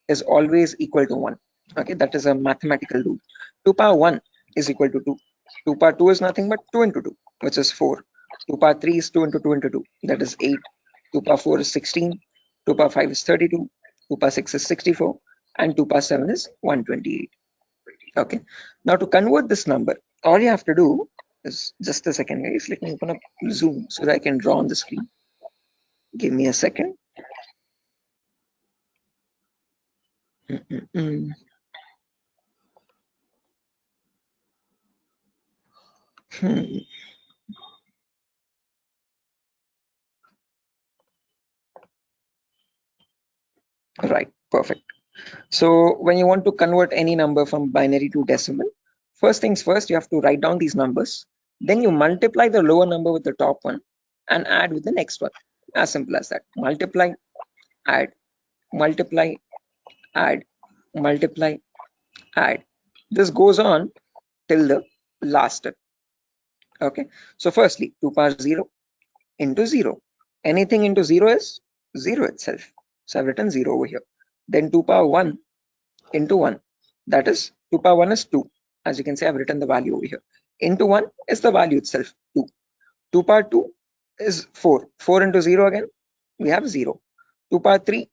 is always equal to 1. Okay, that is a mathematical rule. 2 power 1 is equal to 2. 2 power 2 is nothing but 2 into 2, which is 4. 2 power 3 is 2 into 2 into 2, that is 8. 2 power 4 is 16. 2 power 5 is 32. 2 power 6 is 64. And 2 power 7 is 128. Okay, now to convert this number, all you have to do is, just a second guys, let me open up Zoom so that I can draw on the screen. Give me a second. Right, perfect. So when you want to convert any number from binary to decimal, first things first, you have to write down these numbers. Then you multiply the lower number with the top one and add with the next one. As simple as that. Multiply, add, multiply, add, multiply, add. This goes on till the last step. Okay. So firstly, 2 power 0 into 0. Anything into 0 is 0 itself. So I've written 0 over here. Then 2 power 1 into 1. That is 2 power 1 is 2. As you can see, I've written the value over here. Into 1 is the value itself, 2. 2 power 2 is 4. 4 into 0 again, we have 0. 2 power 3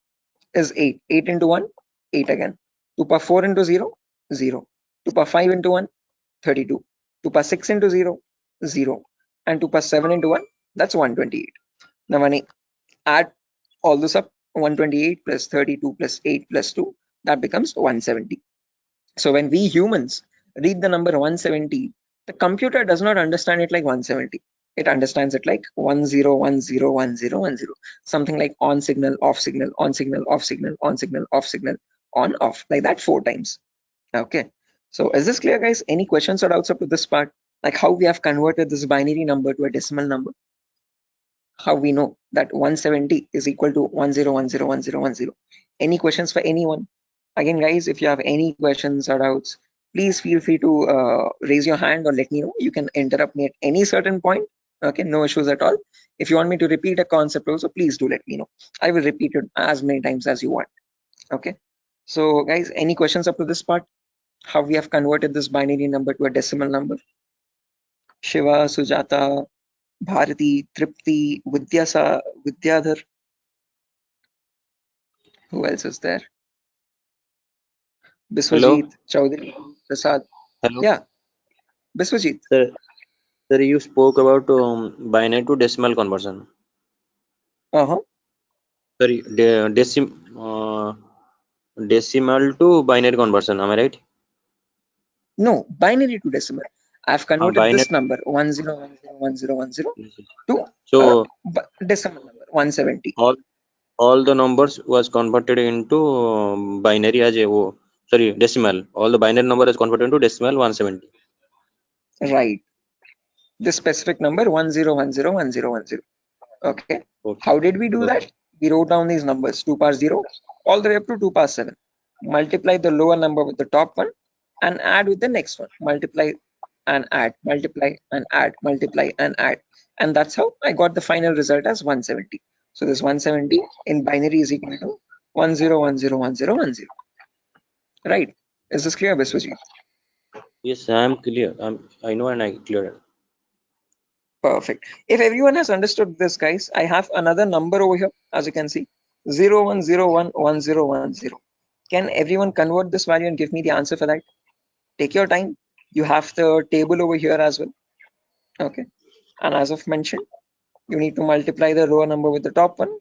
is 8. 8 into 1, 8 again. 2 power 4 into 0, 0. 2 power 5 into 1, 32. 2 power 6 into 0, 0. And 2 power 7 into 1, that's 128. Now when I add all this up, 128 plus 32 plus 8 plus 2, that becomes 170. So when we humans read the number 170, the computer does not understand it like 170. It understands it like 10101010, something like on signal, off signal, on signal, off signal, on signal, off signal, on, off, like that 4 times. Okay. So is this clear, guys? Any questions or doubts up to this part? Like how we have converted this binary number to a decimal number? How we know that 170 is equal to 10101010? Any questions for anyone? Again, guys, if you have any questions or doubts, please feel free to raise your hand or let me know. You can interrupt me at any certain point. Okay, no issues at all. If you want me to repeat a concept also, please do let me know. I will repeat it as many times as you want. Okay. So guys, any questions up to this part? How we have converted this binary number to a decimal number? Shiva, Sujata, Bharati, Tripti, Vidyadhar. Who else is there? Hello. Biswajit, Chaudhary, Prasad. Hello. Yeah, Biswajit. Sir, you spoke about binary to decimal conversion. Sorry, decimal to binary conversion. Am I right? No, binary to decimal. I've converted Binary. this number 10101010 to So decimal number 170. all the numbers was converted into binary as a decimal. All the binary number is converted into decimal 170. Right. This specific number 10101010. Okay. How did we do that? We wrote down these numbers 2 power 0 all the way up to 2 power 7. Multiply the lower number with the top one and add with the next one. Multiply and add, multiply and add, multiply and add. And that's how I got the final result as 170. So this 170 in binary is equal to 10101010. Right. Is this clear, Biswajit? Yes, I am clear. I know and I clear. Perfect. If everyone has understood this, guys, I have another number over here, as you can see, 01011010. Can everyone convert this value and give me the answer for that? Take your time. You have the table over here as well. Okay. And as I've mentioned, you need to multiply the lower number with the top one.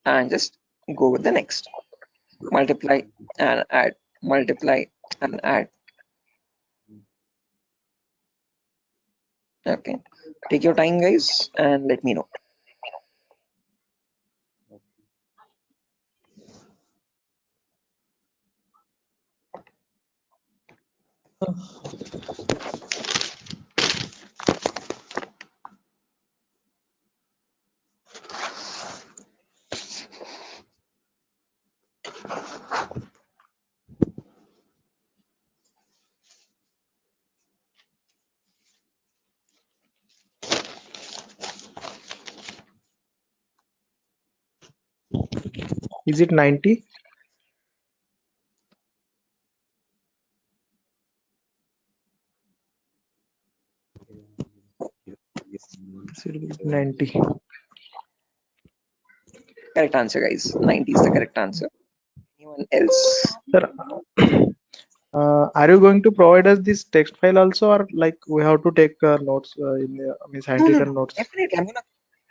And just go with the next. Multiply and add, multiply and add. Okay. Take your time, guys, and let me know. Is it 90? Should be 90. Correct answer, guys. 90 is the correct answer. Anyone else? Sir, are you going to provide us this text file also, or like we have to take notes in means No, handwritten notes? definitely.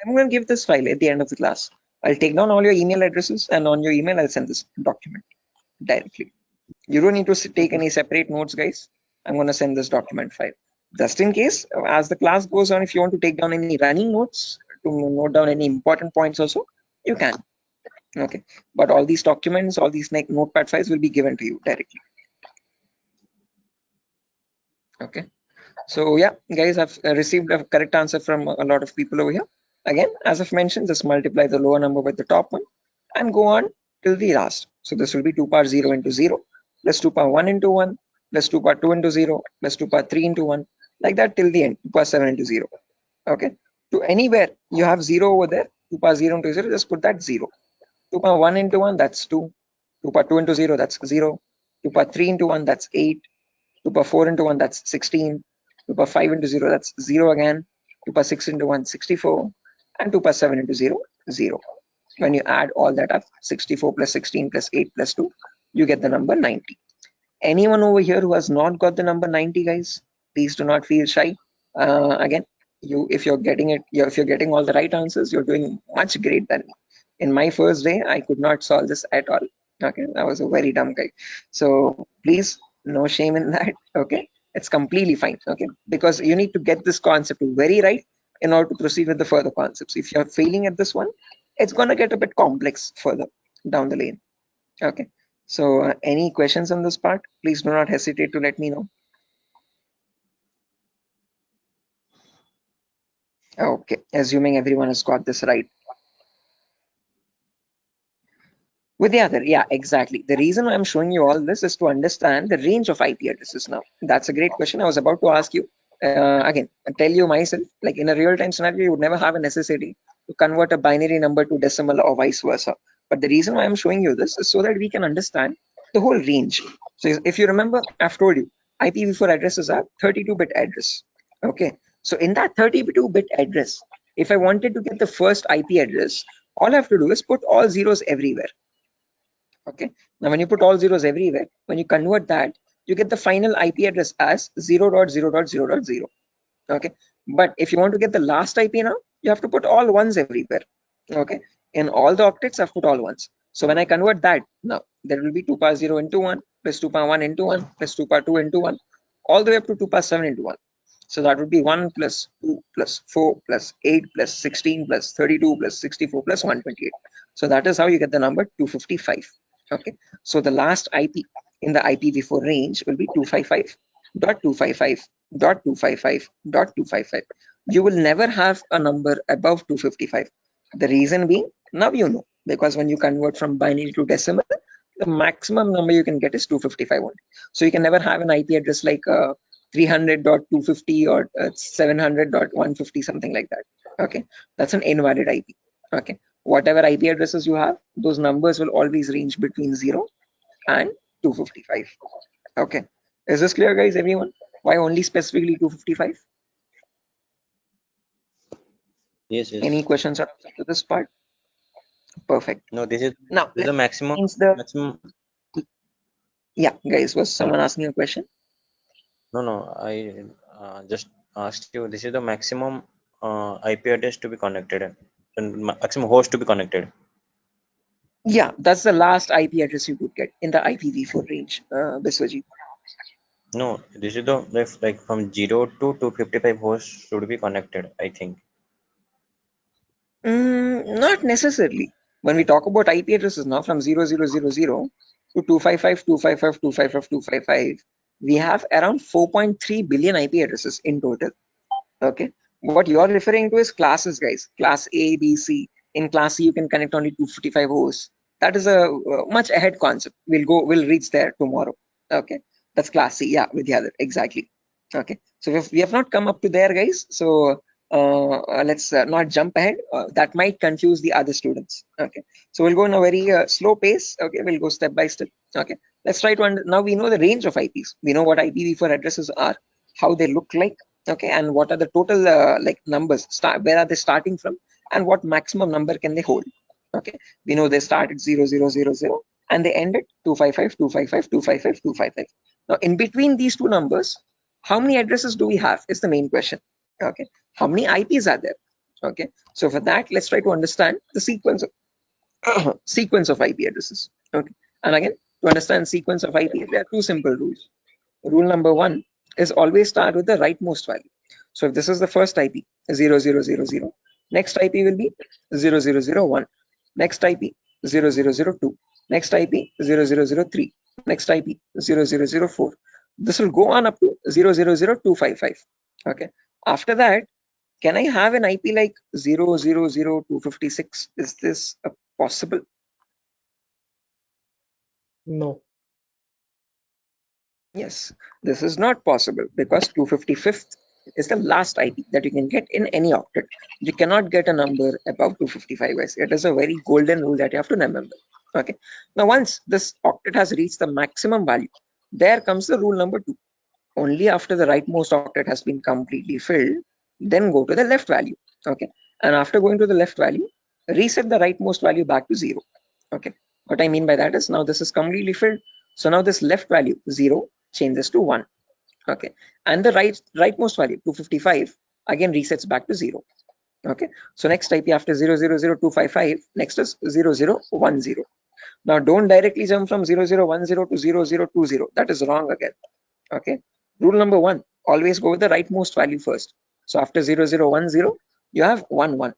I'm gonna give this file at the end of the class. I'll take down all your email addresses, and on your email I'll send this document directly. You don't need to take any separate notes, guys. I'm gonna send this document file. Just in case, as the class goes on, if you want to take down any running notes to note down any important points also, you can. Okay, but all these documents, all these notepad files will be given to you directly. Okay, so yeah, guys, I've received a correct answer from a lot of people over here. Again, as I've mentioned, just multiply the lower number with the top one and go on till the last. So this will be 2 power 0 into 0 plus 2 power 1 into 1 plus 2 power 2 into 0 plus 2 power 3 into 1, like that till the end, 2 power 7 into 0. Okay, to anywhere you have 0 over there, 2 power 0 into 0, just put that 0. 2 power 1 into 1, that's 2. 2 power 2 into 0, that's 0. 2 power 3 into 1, that's 8. 2 power 4 into 1, that's 16. 2 power 5 into 0, that's 0 again. 2 power 6 into 1, 64. And 2 power 7 into 0, 0. When you add all that up, 64 plus 16 plus 8 plus 2, you get the number 90. Anyone over here who has not got the number 90, guys, please do not feel shy. Again, if you're getting all the right answers, you're doing much great than me. In my first day, I could not solve this at all. Okay, I was a very dumb guy. So please, no shame in that. Okay, it's completely fine. Okay, because you need to get this concept very right in order to proceed with the further concepts. If you're failing at this one, it's gonna get a bit complex further down the lane. Okay, so any questions on this part? Please do not hesitate to let me know. Okay, assuming everyone has got this right. With the other, yeah, exactly. The reason I'm showing you all this is to understand the range of IP addresses now. That's a great question. I was about to ask you. Again, I tell you myself, like in a real-time scenario, you would never have a necessity to convert a binary number to decimal or vice versa. But the reason why I'm showing you this is so that we can understand the whole range. So if you remember, I've told you, IPv4 addresses are 32-bit address. Okay, so in that 32-bit address, if I wanted to get the first IP address, all I have to do is put all zeros everywhere. Okay, now when you put all zeros everywhere, when you convert that, you get the final IP address as 0.0.0.0. Okay, but if you want to get the last IP now, you have to put all ones everywhere. Okay, in all the octets I've put all ones. So when I convert that, now there will be 2 power 0 into 1 plus 2 power 1 into 1 plus 2 power 2 into 1 all the way up to 2 power 7 into 1. So that would be 1 plus 2 plus 4 plus 8 plus 16 plus 32 plus 64 plus 128. So that is how you get the number 255. Okay, so the last IP in the IPv4 range will be 255.255.255.255. You will never have a number above 255. The reason being, now you know, because when you convert from binary to decimal, the maximum number you can get is 255 only. So you can never have an IP address like 300.250 or 700.150, something like that. Okay, that's an invalid IP. Okay, whatever IP addresses you have, those numbers will always range between 0 and 255. Okay, is this clear, guys? Everyone, why only specifically 255? Yes, yes. Any questions up to this part? Perfect. No, this is Now the maximum. Maximum. Yeah, guys, was someone asking a question? No, I just asked you. This is the maximum IP address to be connected and maximum host to be connected. Yeah, that's the last IP address you could get in the IPv4 range, Biswajit. No, this is the like from 0 to 255 hosts should be connected, I think. Not necessarily. When we talk about IP addresses now from 0000 to 255, 255, 255, 255, we have around 4.3 billion IP addresses in total. Okay, what you're referring to is classes, guys. Class A, B, C. In class C, you can connect only 255 hosts. that is a much ahead concept. We'll reach there tomorrow. Okay, that's class C. Yeah, Vidyadhar, exactly. Okay, so we have not come up to there, guys. So let's not jump ahead. That might confuse the other students. Okay, so we'll go in a very slow pace. Okay, we'll go step by step. Okay, let's try to now we know the range of IPs. We know what IPv4 addresses are, how they look like. Okay, and what are the total like numbers? Where are they starting from, and what maximum number can they hold? Okay, we know they start at 0000 and they end at 255, 255, 255, 255. Now, in between these two numbers, how many addresses do we have is the main question. Okay, how many IPs are there? Okay, so for that, let's try to understand the sequence of sequence of IP addresses. Okay, and again, to understand sequence of IP, there are two simple rules. Rule number one is always start with the rightmost value. So if this is the first IP, 0000, next IP will be 0001, next IP 0002, next IP 0003, next IP 0004. This will go on up to 000255. Okay. After that, can I have an IP like 000256? Is this possible? No. Yes, this is not possible because 255th is the last IP that you can get in any octet. You cannot get a number above 255, guys. It is a very golden rule that you have to remember. Okay. Now, once this octet has reached the maximum value, there comes the rule number 2. Only after the rightmost octet has been completely filled, then go to the left value. Okay. And after going to the left value, reset the rightmost value back to 0. Okay. What I mean by that is now this is completely filled. So now this left value 0 changes to 1. Okay, and the rightmost value 255 again resets back to 0. Okay, so next IP after 000255, next is 0010. Now don't directly jump from 0010 to 0020. That is wrong again. Okay, rule number 1, always go with the rightmost value first. So after 0010, you have 11,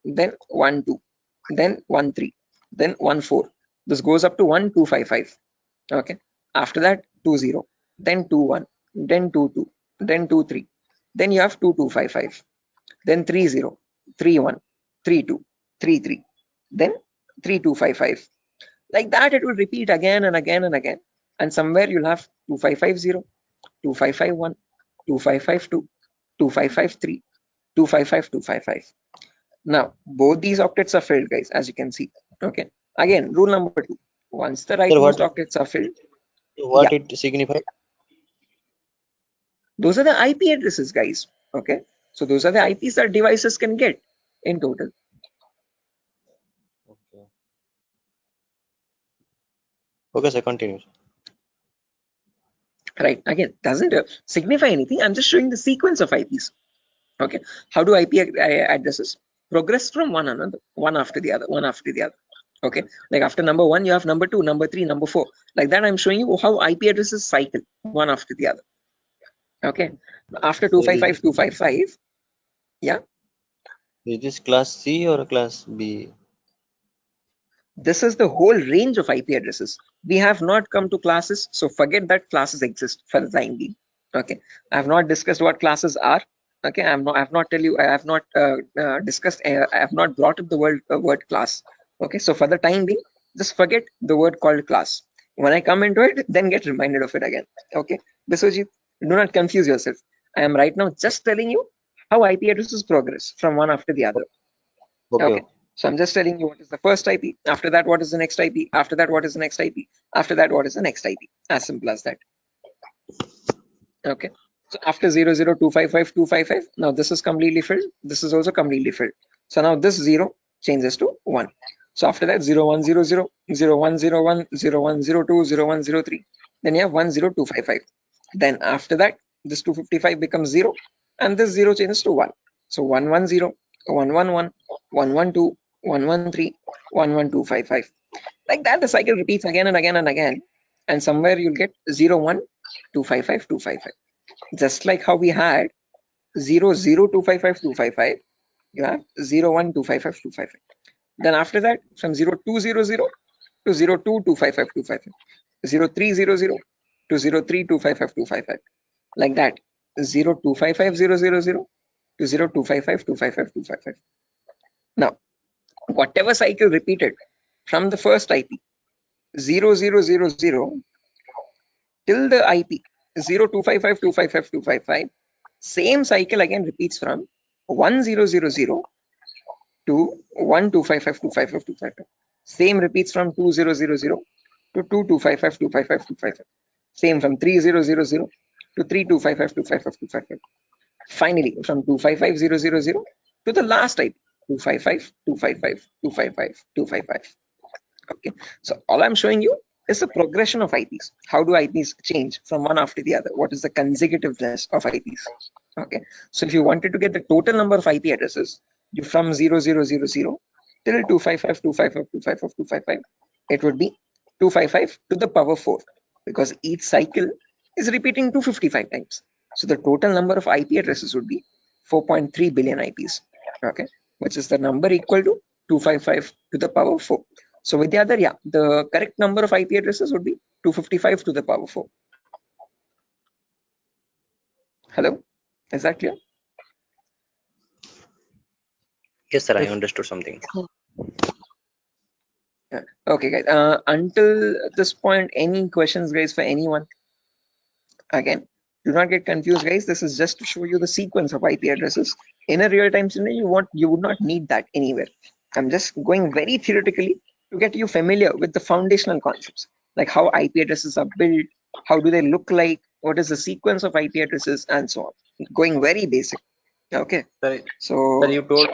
then 12, then 13, then 14. This goes up to 1255. Okay, after that 20, then 21, then 22, then 23, then you have 2255, then 30, 31, 32, 33, then 3255. Like that it will repeat again and again and again, and somewhere you'll have 2550, 2551, 2552, 2553, 255, 255. Now both these octets are filled, guys, as you can see. Okay, again rule number 2, once the Sir, rightmost octets are filled, what yeah, it signifies? those are the IP addresses, guys. Okay, so those are the IPs that devices can get in total. Okay. Okay, sir, continue. Right, again, doesn't signify anything. I'm just showing the sequence of IPs. Okay, how do IP addresses progress from one another, one after the other, one after the other? Okay, like after number 1, you have number 2, number 3, number 4. Like that, I'm showing you how IP addresses cycle one after the other. Okay, after 255, 255, yeah. Is this class C or class B? This is the whole range of IP addresses. We have not come to classes, so forget that classes exist for the time being. Okay, I have not discussed what classes are. Okay, I have not discussed. I have not brought up the word class. Okay, so for the time being, just forget the word called class. When I come into it, then get reminded of it again. Okay, Biswajit, do not confuse yourself. I am right now just telling you how IP addresses progress from one after the other. Okay. So I'm just telling you what is the first IP. After that, what is the next IP? After that, what is the next IP? After that, what is the next IP? As simple as that. Okay. So after 00255, now this is completely filled. This is also completely filled. So now this 0 changes to 1. So after that 0100, 0101, 0102, 0103. Then you have 10255. Then after that, this 255 becomes 0 and this 0 changes to 1. So 110, 111, 112, 113, 11255. Like that, the cycle repeats again and again and again. And somewhere you'll get 01, 255, 255. Just like how we had 00255, 255, you have 01, 255, 255. Then after that, from 0200 to 02255255, 0300 to 03255, like that, 0255000 to 0255, 255, 255. Now, whatever cycle repeated from the first IP 0000 till the IP 0255255255. Same cycle again repeats from 1000 to 1255255255. Same repeats from 2000 to 2255255255. Same from 3000 to 3255255255. Finally, from 255000 to the last IP 255, 255, 255, 255. Okay, so all I'm showing you is the progression of IPs. How do IPs change from one after the other? What is the consecutiveness of IPs? Okay, so if you wanted to get the total number of IP addresses, you from 0000 till 255, 255, 255, 255, it would be 255 to the power 4, because each cycle is repeating 255 times. So the total number of IP addresses would be 4.3 billion IPs. Okay, which is the number equal to 255 to the power 4. So with the other, yeah, the correct number of IP addresses would be 255 to the power 4. Hello, is that clear? Yes, sir. I Yes. understood something. Yeah. Okay, guys. Until this point, any questions, guys, for anyone? Again, do not get confused, guys. This is just to show you the sequence of IP addresses. In a real-time scenario, you would not need that anywhere. I'm just going very theoretically to get you familiar with the foundational concepts, like how IP addresses are built, how do they look like, what is the sequence of IP addresses, and so on. Going very basic. Okay. Sir, So, sir, you told.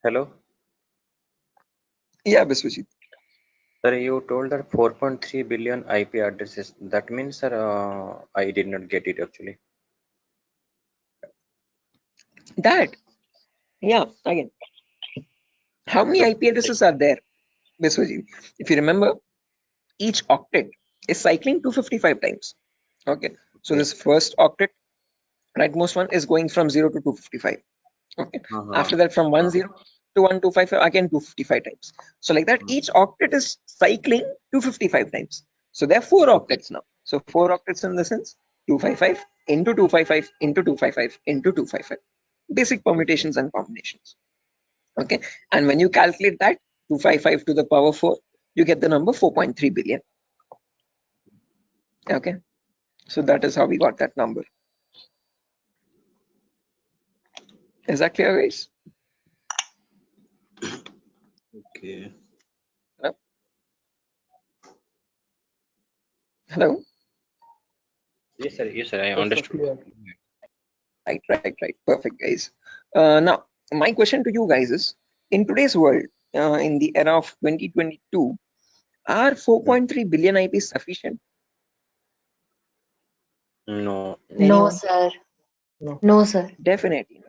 Hello. yeah, Biswajit. Sir, you told that 4.3 billion IP addresses. That means, sir, I did not get it actually. That, yeah, again, how many IP addresses are there, Biswajit? If you remember, each octet is cycling 255 times. Okay, so this first octet, rightmost one, is going from 0 to 255. Okay, after that from 10 to 1255, again 255 times. So like that, each octet is cycling 255 times. So there are 4 octets now. So 4 octets in the sense 255 into 255 into 255 into 255. Basic permutations and combinations. Okay, and when you calculate that 255 to the power 4, you get the number 4.3 billion. Okay, so that is how we got that number. Is that clear, guys? Okay. Hello? Hello? Yes, sir. Yes, sir. I understood. Right. Perfect, guys. Now, my question to you guys is, in today's world, in the era of 2022, are 4.3 billion IPs sufficient? No. No, sir. No, sir. Definitely.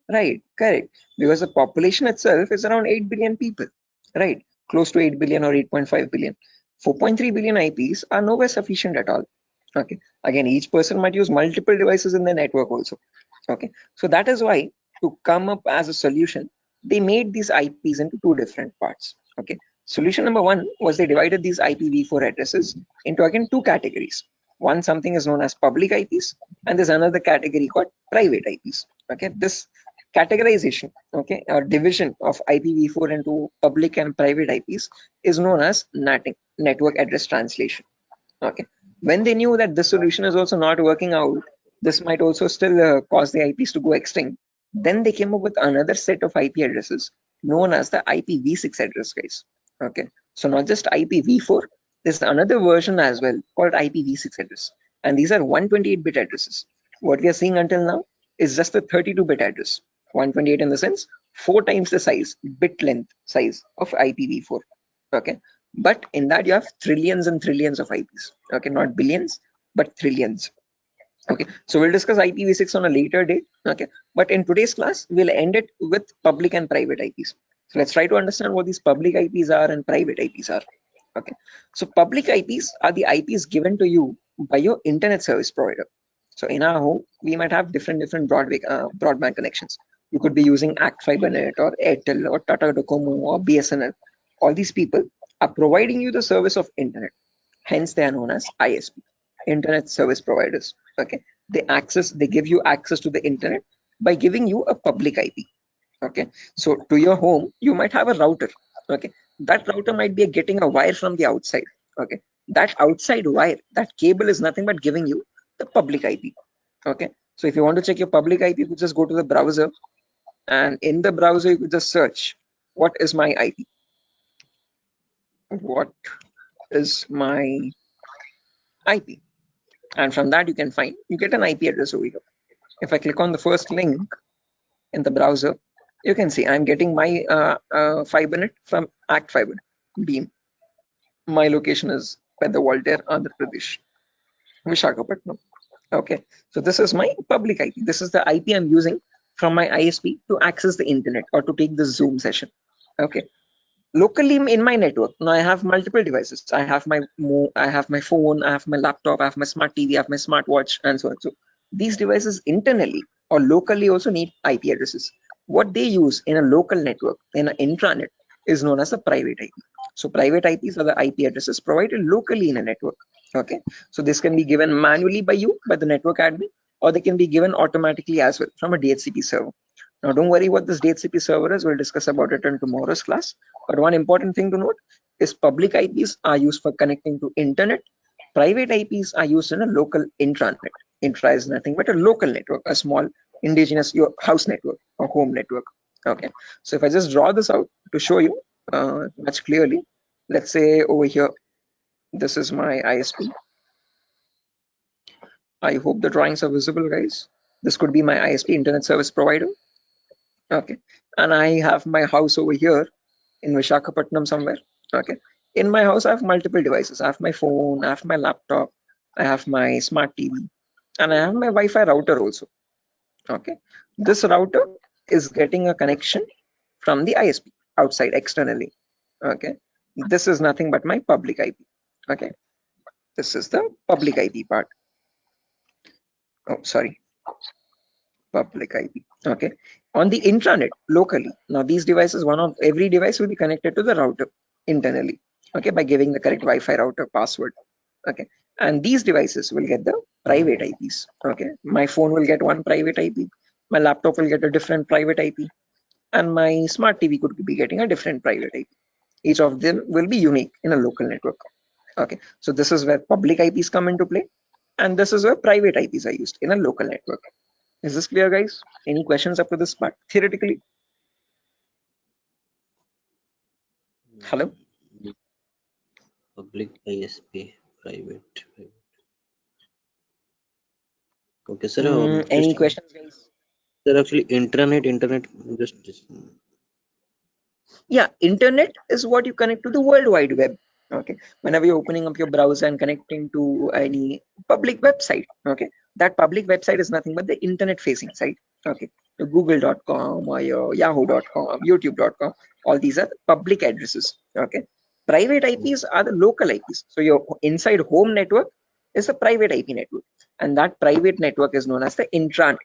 Right, correct. Because the population itself is around 8 billion people, right? Close to 8 billion or 8.5 billion. 4.3 billion IPs are nowhere sufficient at all. Okay. Again, each person might use multiple devices in the network also. Okay. So that is why, to come up as a solution, they made these IPs into 2 different parts. Okay. Solution number 1 was they divided these IPv4 addresses into again 2 categories. One, something is known as public IPs, and there's another category called private IPs. Okay. This categorization, okay, or division of IPv4 into public and private IPs is known as NATing, network address translation. Okay, when they knew that this solution is also not working out, this might also still cause the IPs to go extinct, then they came up with another set of IP addresses known as the IPv6 address, guys. Okay, so not just IPv4, there's another version as well called IPv6 address, and these are 128-bit addresses. What we are seeing until now is just the 32-bit address. 128 in the sense 4 times the size, bit length size of IPv4. Okay, but in that you have trillions and trillions of IPs. Okay, not billions, but trillions. Okay, so we'll discuss IPv6 on a later date. Okay, but in today's class, we'll end it with public and private IPs. So let's try to understand what these public IPs are and private IPs are. Okay, so public IPs are the IPs given to you by your internet service provider. So in our home, we might have different broadband connections. You could be using Act FiberNet or Airtel or Tata Docomo or BSNL. All these people are providing you the service of internet. Hence, they are known as ISP, internet service providers. Okay, they give you access to the internet by giving you a public IP. Okay, so to your home, you might have a router. Okay, that router might be getting a wire from the outside. Okay, that outside wire, that cable is nothing but giving you the public IP. Okay, so if you want to check your public IP, you could just go to the browser, and in the browser you could just search what is my IP. What is my IP? And from that you can find, you get an IP address over here. If I click on the first link in the browser, you can see I'm getting my FiberNet from Act Fiber Beam. My location is Pedawalter, Andhra Pradesh, Vishakhapatnam. Okay, so this is my public IP. This is the IP I'm using from my ISP to access the internet or to take the Zoom session. Okay, locally in my network, now I have multiple devices. I have my phone, I have my laptop, I have my smart TV, I have my smartwatch, and so on. So these devices internally or locally also need IP addresses. What they use in a local network, in an intranet, is known as a private IP. So private IPs are the IP addresses provided locally in a network. Okay, so this can be given manually by you, by the network admin, or they can be given automatically as well from a DHCP server. Now don't worry what this DHCP server is, we'll discuss about it in tomorrow's class. But one important thing to note is public IPs are used for connecting to internet. Private IPs are used in a local intranet. Intra is nothing but a local network, a small indigenous your house network or home network. Okay, so if I just draw this out to show you much clearly, let's say over here, this is my ISP. I hope the drawings are visible, guys. This could be my ISP, internet service provider. Okay, and I have my house over here in Vishakhapatnam somewhere. Okay, in my house I have multiple devices. I have my phone, I have my laptop, I have my smart TV, and I have my Wi-Fi router also. Okay, this router is getting a connection from the ISP outside externally. Okay, this is nothing but my public IP. Okay, this is the public IP part. Oh, sorry, public IP. Okay, on the intranet locally, now these devices, every device will be connected to the router internally. Okay, by giving the correct Wi-Fi router password. Okay, and these devices will get the private IPs. Okay, my phone will get one private IP, my laptop will get a different private IP, and my smart TV could be getting a different private IP. Each of them will be unique in a local network. Okay, so this is where public IPs come into play, and this is where private IPs are used in a local network. Is this clear, guys? Any questions up to this part theoretically? Hello? Public ISP, private. Okay, sir. Any questions, guys? Sir, actually, internet, just. Yeah, internet is what you connect to the World Wide Web. Okay, whenever you're opening up your browser and connecting to any public website, okay, that public website is nothing but the internet facing site. Okay, your google.com or your yahoo.com, youtube.com, all these are the public addresses. Okay, private IPs are the local IPs. So your inside home network is a private IP network, and that private network is known as the intranet.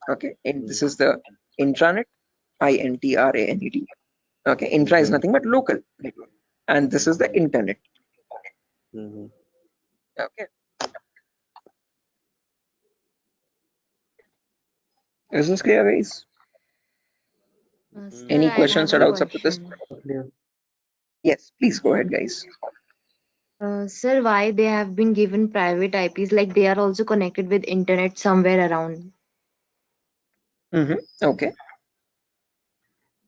Okay, and this is the intranet, INTRANET. Okay, intra is nothing but local network, and this is the internet. Okay, is this clear, guys? Sir, Any I questions have or a doubts up to this? question. Yes, please go ahead, guys. Sir, why they have been given private IPs? Like they are also connected with internet somewhere around. Okay.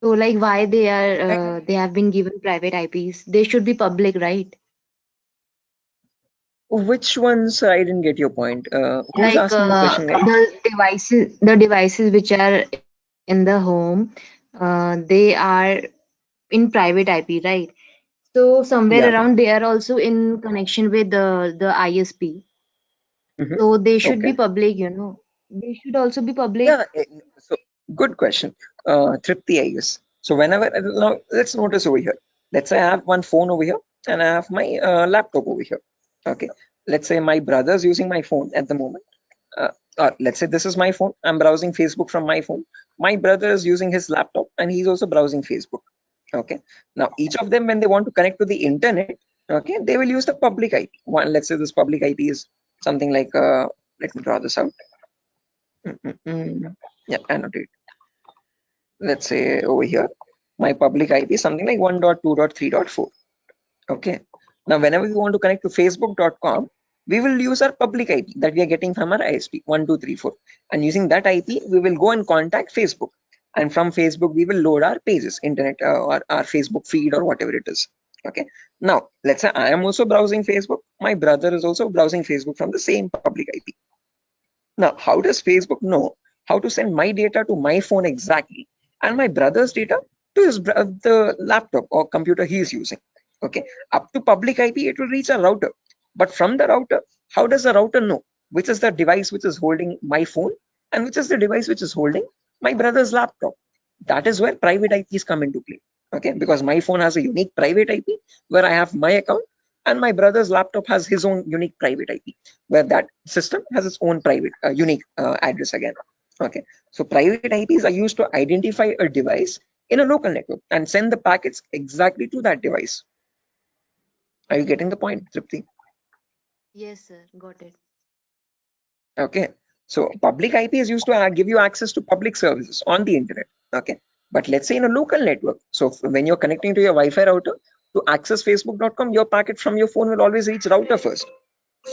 So, like, why they have been given private IPs? They should be public, right? Which ones? I didn't get your point. Who's Like asking the question, guys? the devices which are in the home, they are in private IP, right? So somewhere Yeah. around they are also in connection with the ISP. So they should be Okay. public. They should also be public. Yeah. So good question, Tripti, I guess. So whenever now let's notice over here. Let's say I have one phone over here and I have my laptop over here. Okay. Let's say my brother's using my phone at the moment. Let's say this is my phone. I'm browsing Facebook from my phone. My brother is using his laptop and he's also browsing Facebook. Okay. Now each of them, when they want to connect to the internet, okay, they will use the public IP. One, let's say this public IP is something like let me draw this out. Yeah, annotate. Let's say over here. My public IP is something like 1.2.3.4. Okay. Now, whenever we want to connect to facebook.com, we will use our public IP that we are getting from our ISP 1234, and using that IP, we will go and contact Facebook. And from Facebook, we will load our pages, internet or our Facebook feed or whatever it is. Okay. Now, let's say I am also browsing Facebook. My brother is also browsing Facebook from the same public IP. Now, how does Facebook know how to send my data to my phone exactly, and my brother's data to the laptop or computer he is using? Okay, up to public IP, it will reach a router. But from the router, how does the router know which is the device which is holding my phone and which is the device which is holding my brother's laptop? That is where private IPs come into play. Okay, because my phone has a unique private IP where I have my account, and my brother's laptop has his own unique private IP where that system has its own private unique address again. Okay, so private IPs are used to identify a device in a local network and send the packets exactly to that device. Are you getting the point, Tripti? Yes, sir. Got it. Okay, so public IP is used to give you access to public services on the internet. Okay, but let's say in a local network, so when you're connecting to your Wi-Fi router to access facebook.com, your packet from your phone will always reach router first.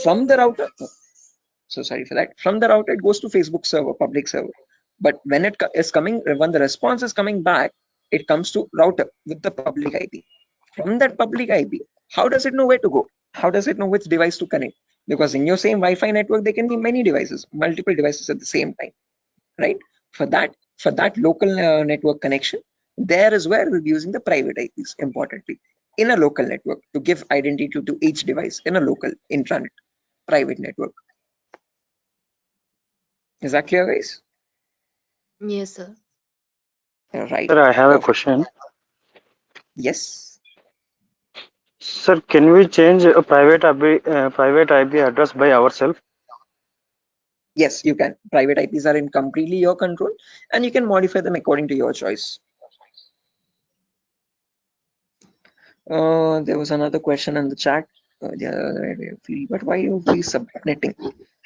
From the router, so sorry for that, from the router it goes to Facebook server, public server. But when it is coming, when the response is coming back, it comes to router with the public IP. From that public IP, how does it know where to go? How does it know which device to connect? Because in your same Wi-Fi network, there can be many devices, multiple devices at the same time, right? For that local network connection, there is where we'll be using the private IPs importantly in a local network to give identity to each device in a local intranet private network. Is that clear, guys? Yes, sir. Right. Sir, I have a Perfect. question. Yes. Sir, can we change a private IP address by ourselves? Yes, you can. Private IPs are in completely your control, and you can modify them according to your choice. There was another question in the chat. But why you be subnetting?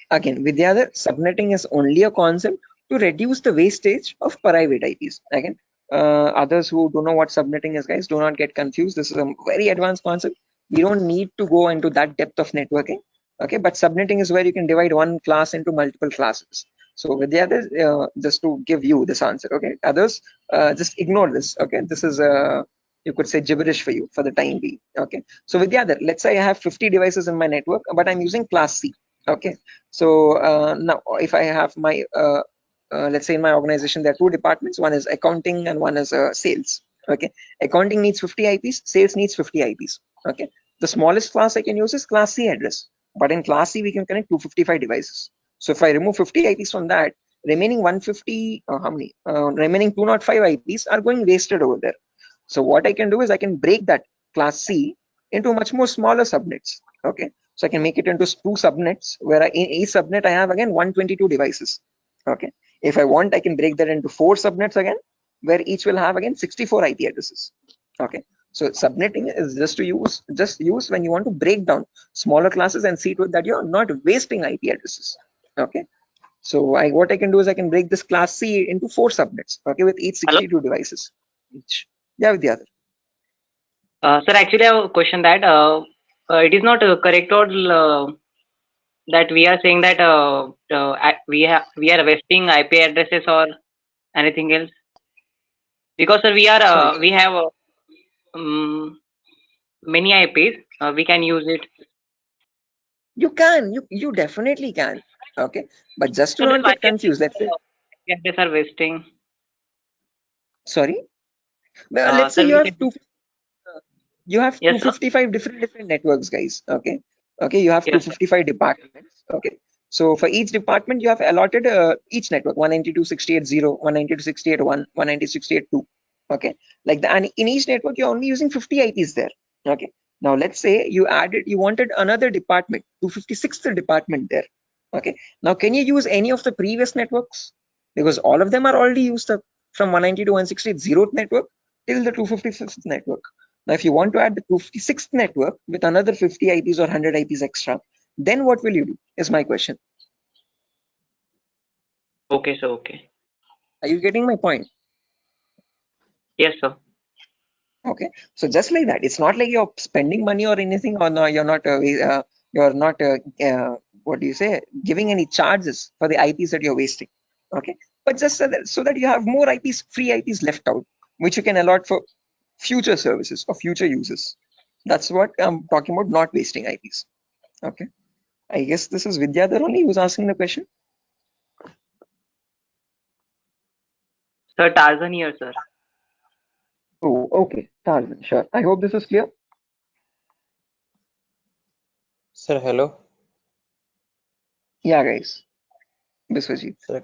Again, Vidyadhar, subnetting is only a concept to reduce the wastage of private IPs. Again, others who don't know what subnetting is, guys, do not get confused. This is a very advanced concept. We don't need to go into that depth of networking. Okay, but subnetting is where you can divide one class into multiple classes. So Vidyadhar, just to give you this answer, okay, others, just ignore this. Okay, this is you could say gibberish for you for the time being. Okay, so Vidyadhar, let's say I have 50 devices in my network, but I'm using class C. Okay, so now if I have my let's say in my organization there are two departments, one is accounting and one is sales. Okay, accounting needs 50 IPs, sales needs 50 IPs. Okay, the smallest class I can use is class C address, but in class C we can connect 255 devices. So if I remove 50 IPs from that, remaining 150 how many remaining 205 IPs are going wasted over there. So what I can do is I can break that class C into much more smaller subnets. Okay, so I can make it into two subnets where in each subnet I have again 122 devices. Okay, if I want, I can break that into 4 subnets again, where each will have again 64 IP addresses. Okay, so subnetting is just use when you want to break down smaller classes and see to it that you're not wasting IP addresses. Okay, so what I can do is I can break this class C into 4 subnets. Okay, with each Hello. 62 devices each. Yeah, with the other. Sir, actually, I have a question that it is not correct or that we are saying that we are wasting IP addresses or anything else, because sir, Sorry. we have many IPs. We can use it. You can, you definitely can. Okay, but just to So then not why get confused, let's say, IP address are wasting? sorry. Well, let's say Sir, we can. you have Yes, sir. 255 different networks, guys. Okay, okay, you have Yes, sir. 255 departments. Okay, so for each department you have allotted each network 192.68.0, 192.68.1, 192.68.2. Okay, like that, and in each network you're only using 50 IPs there. Okay, now let's say you wanted another department, 256th department there. Okay, now can you use any of the previous networks? Because all of them are already used up from 192 to 168 network till the 255th network. Now, if you want to add the 256th network with another 50 IPs or 100 IPs extra, then what will you do? Is my question. Okay, sir. Okay. Are you getting my point? Yes, sir. Okay, so just like that, it's not like you're spending money or anything, or no, you're not what do you say, giving any charges for the IPs that you're wasting. Okay, but just so that you have more IPs, free IPs left out, which you can allot for future services or future uses. That's what I'm talking about, not wasting IPs. Okay, I guess this is Vidyadhar only who's asking the question. Sir, Tarzan here, sir. Oh, okay, Tarzan, sure. I hope this is clear. Sir, hello. Yeah, guys. Biswajit. Sir,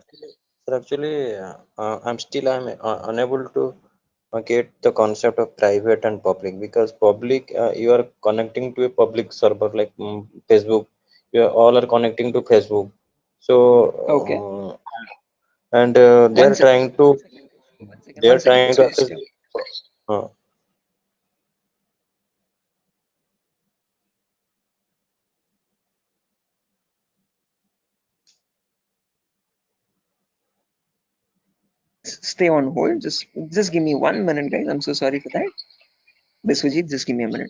actually, I'm unable to get the concept of private and public, because public, you are connecting to a public server like Facebook. You are, all are connecting to Facebook. So Okay. and they One are second. trying to One second, access. Biswajit. Uh, Stay on hold. Just give me 1 minute, guys. I'm so sorry for that. Biswajit, just give me a minute.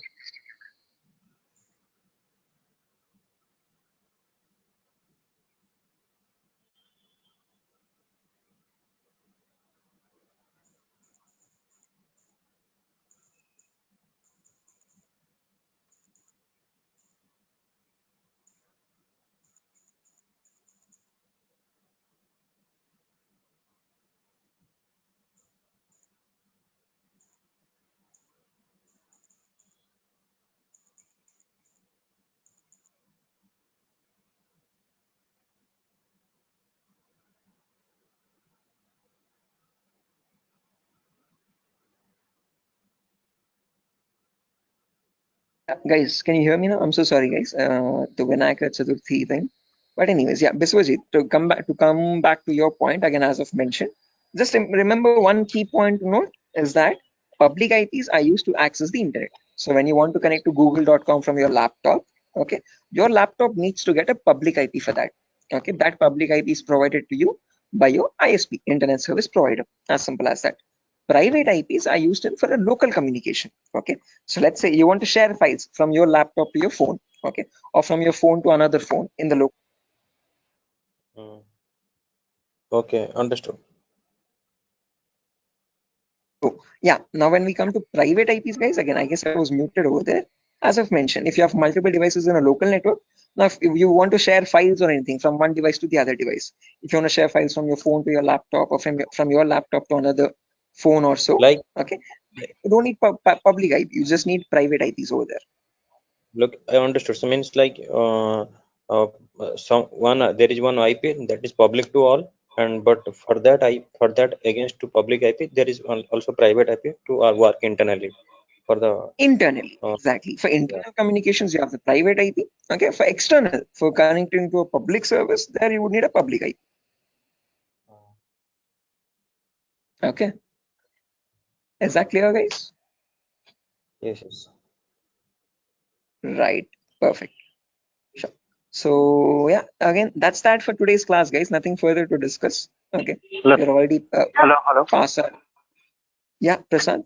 Guys, can you hear me now? I'm so sorry, guys. The Vinayaka Chaturthi thing. But anyways, yeah, Biswajit, to come back to your point again, as I've mentioned, just remember one key point to note is that public IPs are used to access the internet. So when you want to connect to google.com from your laptop, okay, your laptop needs to get a public IP for that. Okay, that public IP is provided to you by your ISP, Internet Service Provider. As simple as that. Private IPs are used for a local communication. Okay, so let's say you want to share files from your laptop to your phone, okay, or from your phone to another phone in the local. okay, understood. So yeah, now when we come to private IPs, guys, again, I guess I was muted over there. As I've mentioned, if you have multiple devices in a local network, now if you want to share files or anything from one device to the other device, if you want to share files from your phone to your laptop, or from your laptop to another phone or so, Like, okay, you don't need public IP, you just need private IPs over there. look, I understood. So means like there is one IP that is public to all, and but for that against to public IP there is also private IP to work internally for the Internally, exactly. For yeah. internal communications, you have the private IP. Okay, for external, for connecting to a public service, there you would need a public IP. Okay, is that clear, guys? Yes. Right, perfect. Sure. So yeah, again, that's that for today's class, guys. Nothing further to discuss. Okay, we're already Hello. past. Yeah, Prasad.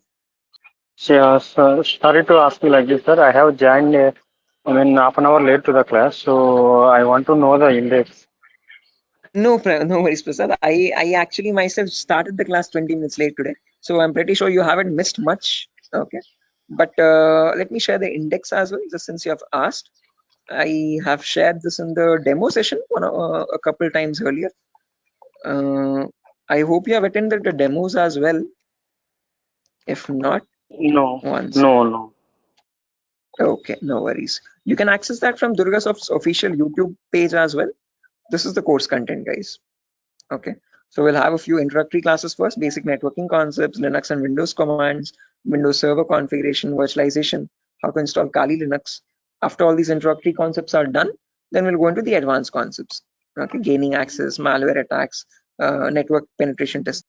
Yeah, sir, sorry to ask you like this, sir. I have joined, half an hour late to the class, so I want to know the index. No worries, Prasad. I actually myself started the class 20 minutes late today, so I'm pretty sure you haven't missed much. Okay, but let me share the index as well, just since you have asked. I have shared this in the demo session a couple times earlier. I hope you have attended the demos as well. If not, No, once. no. Okay, no worries. You can access that from Durgasoft's official YouTube page as well. This is the course content, guys. Okay, so we'll have a few introductory classes first, basic networking concepts, Linux and Windows commands, Windows Server configuration, virtualization, how to install Kali Linux. After all these introductory concepts are done, then we'll go into the advanced concepts. Okay, gaining access, malware attacks, network penetration testing.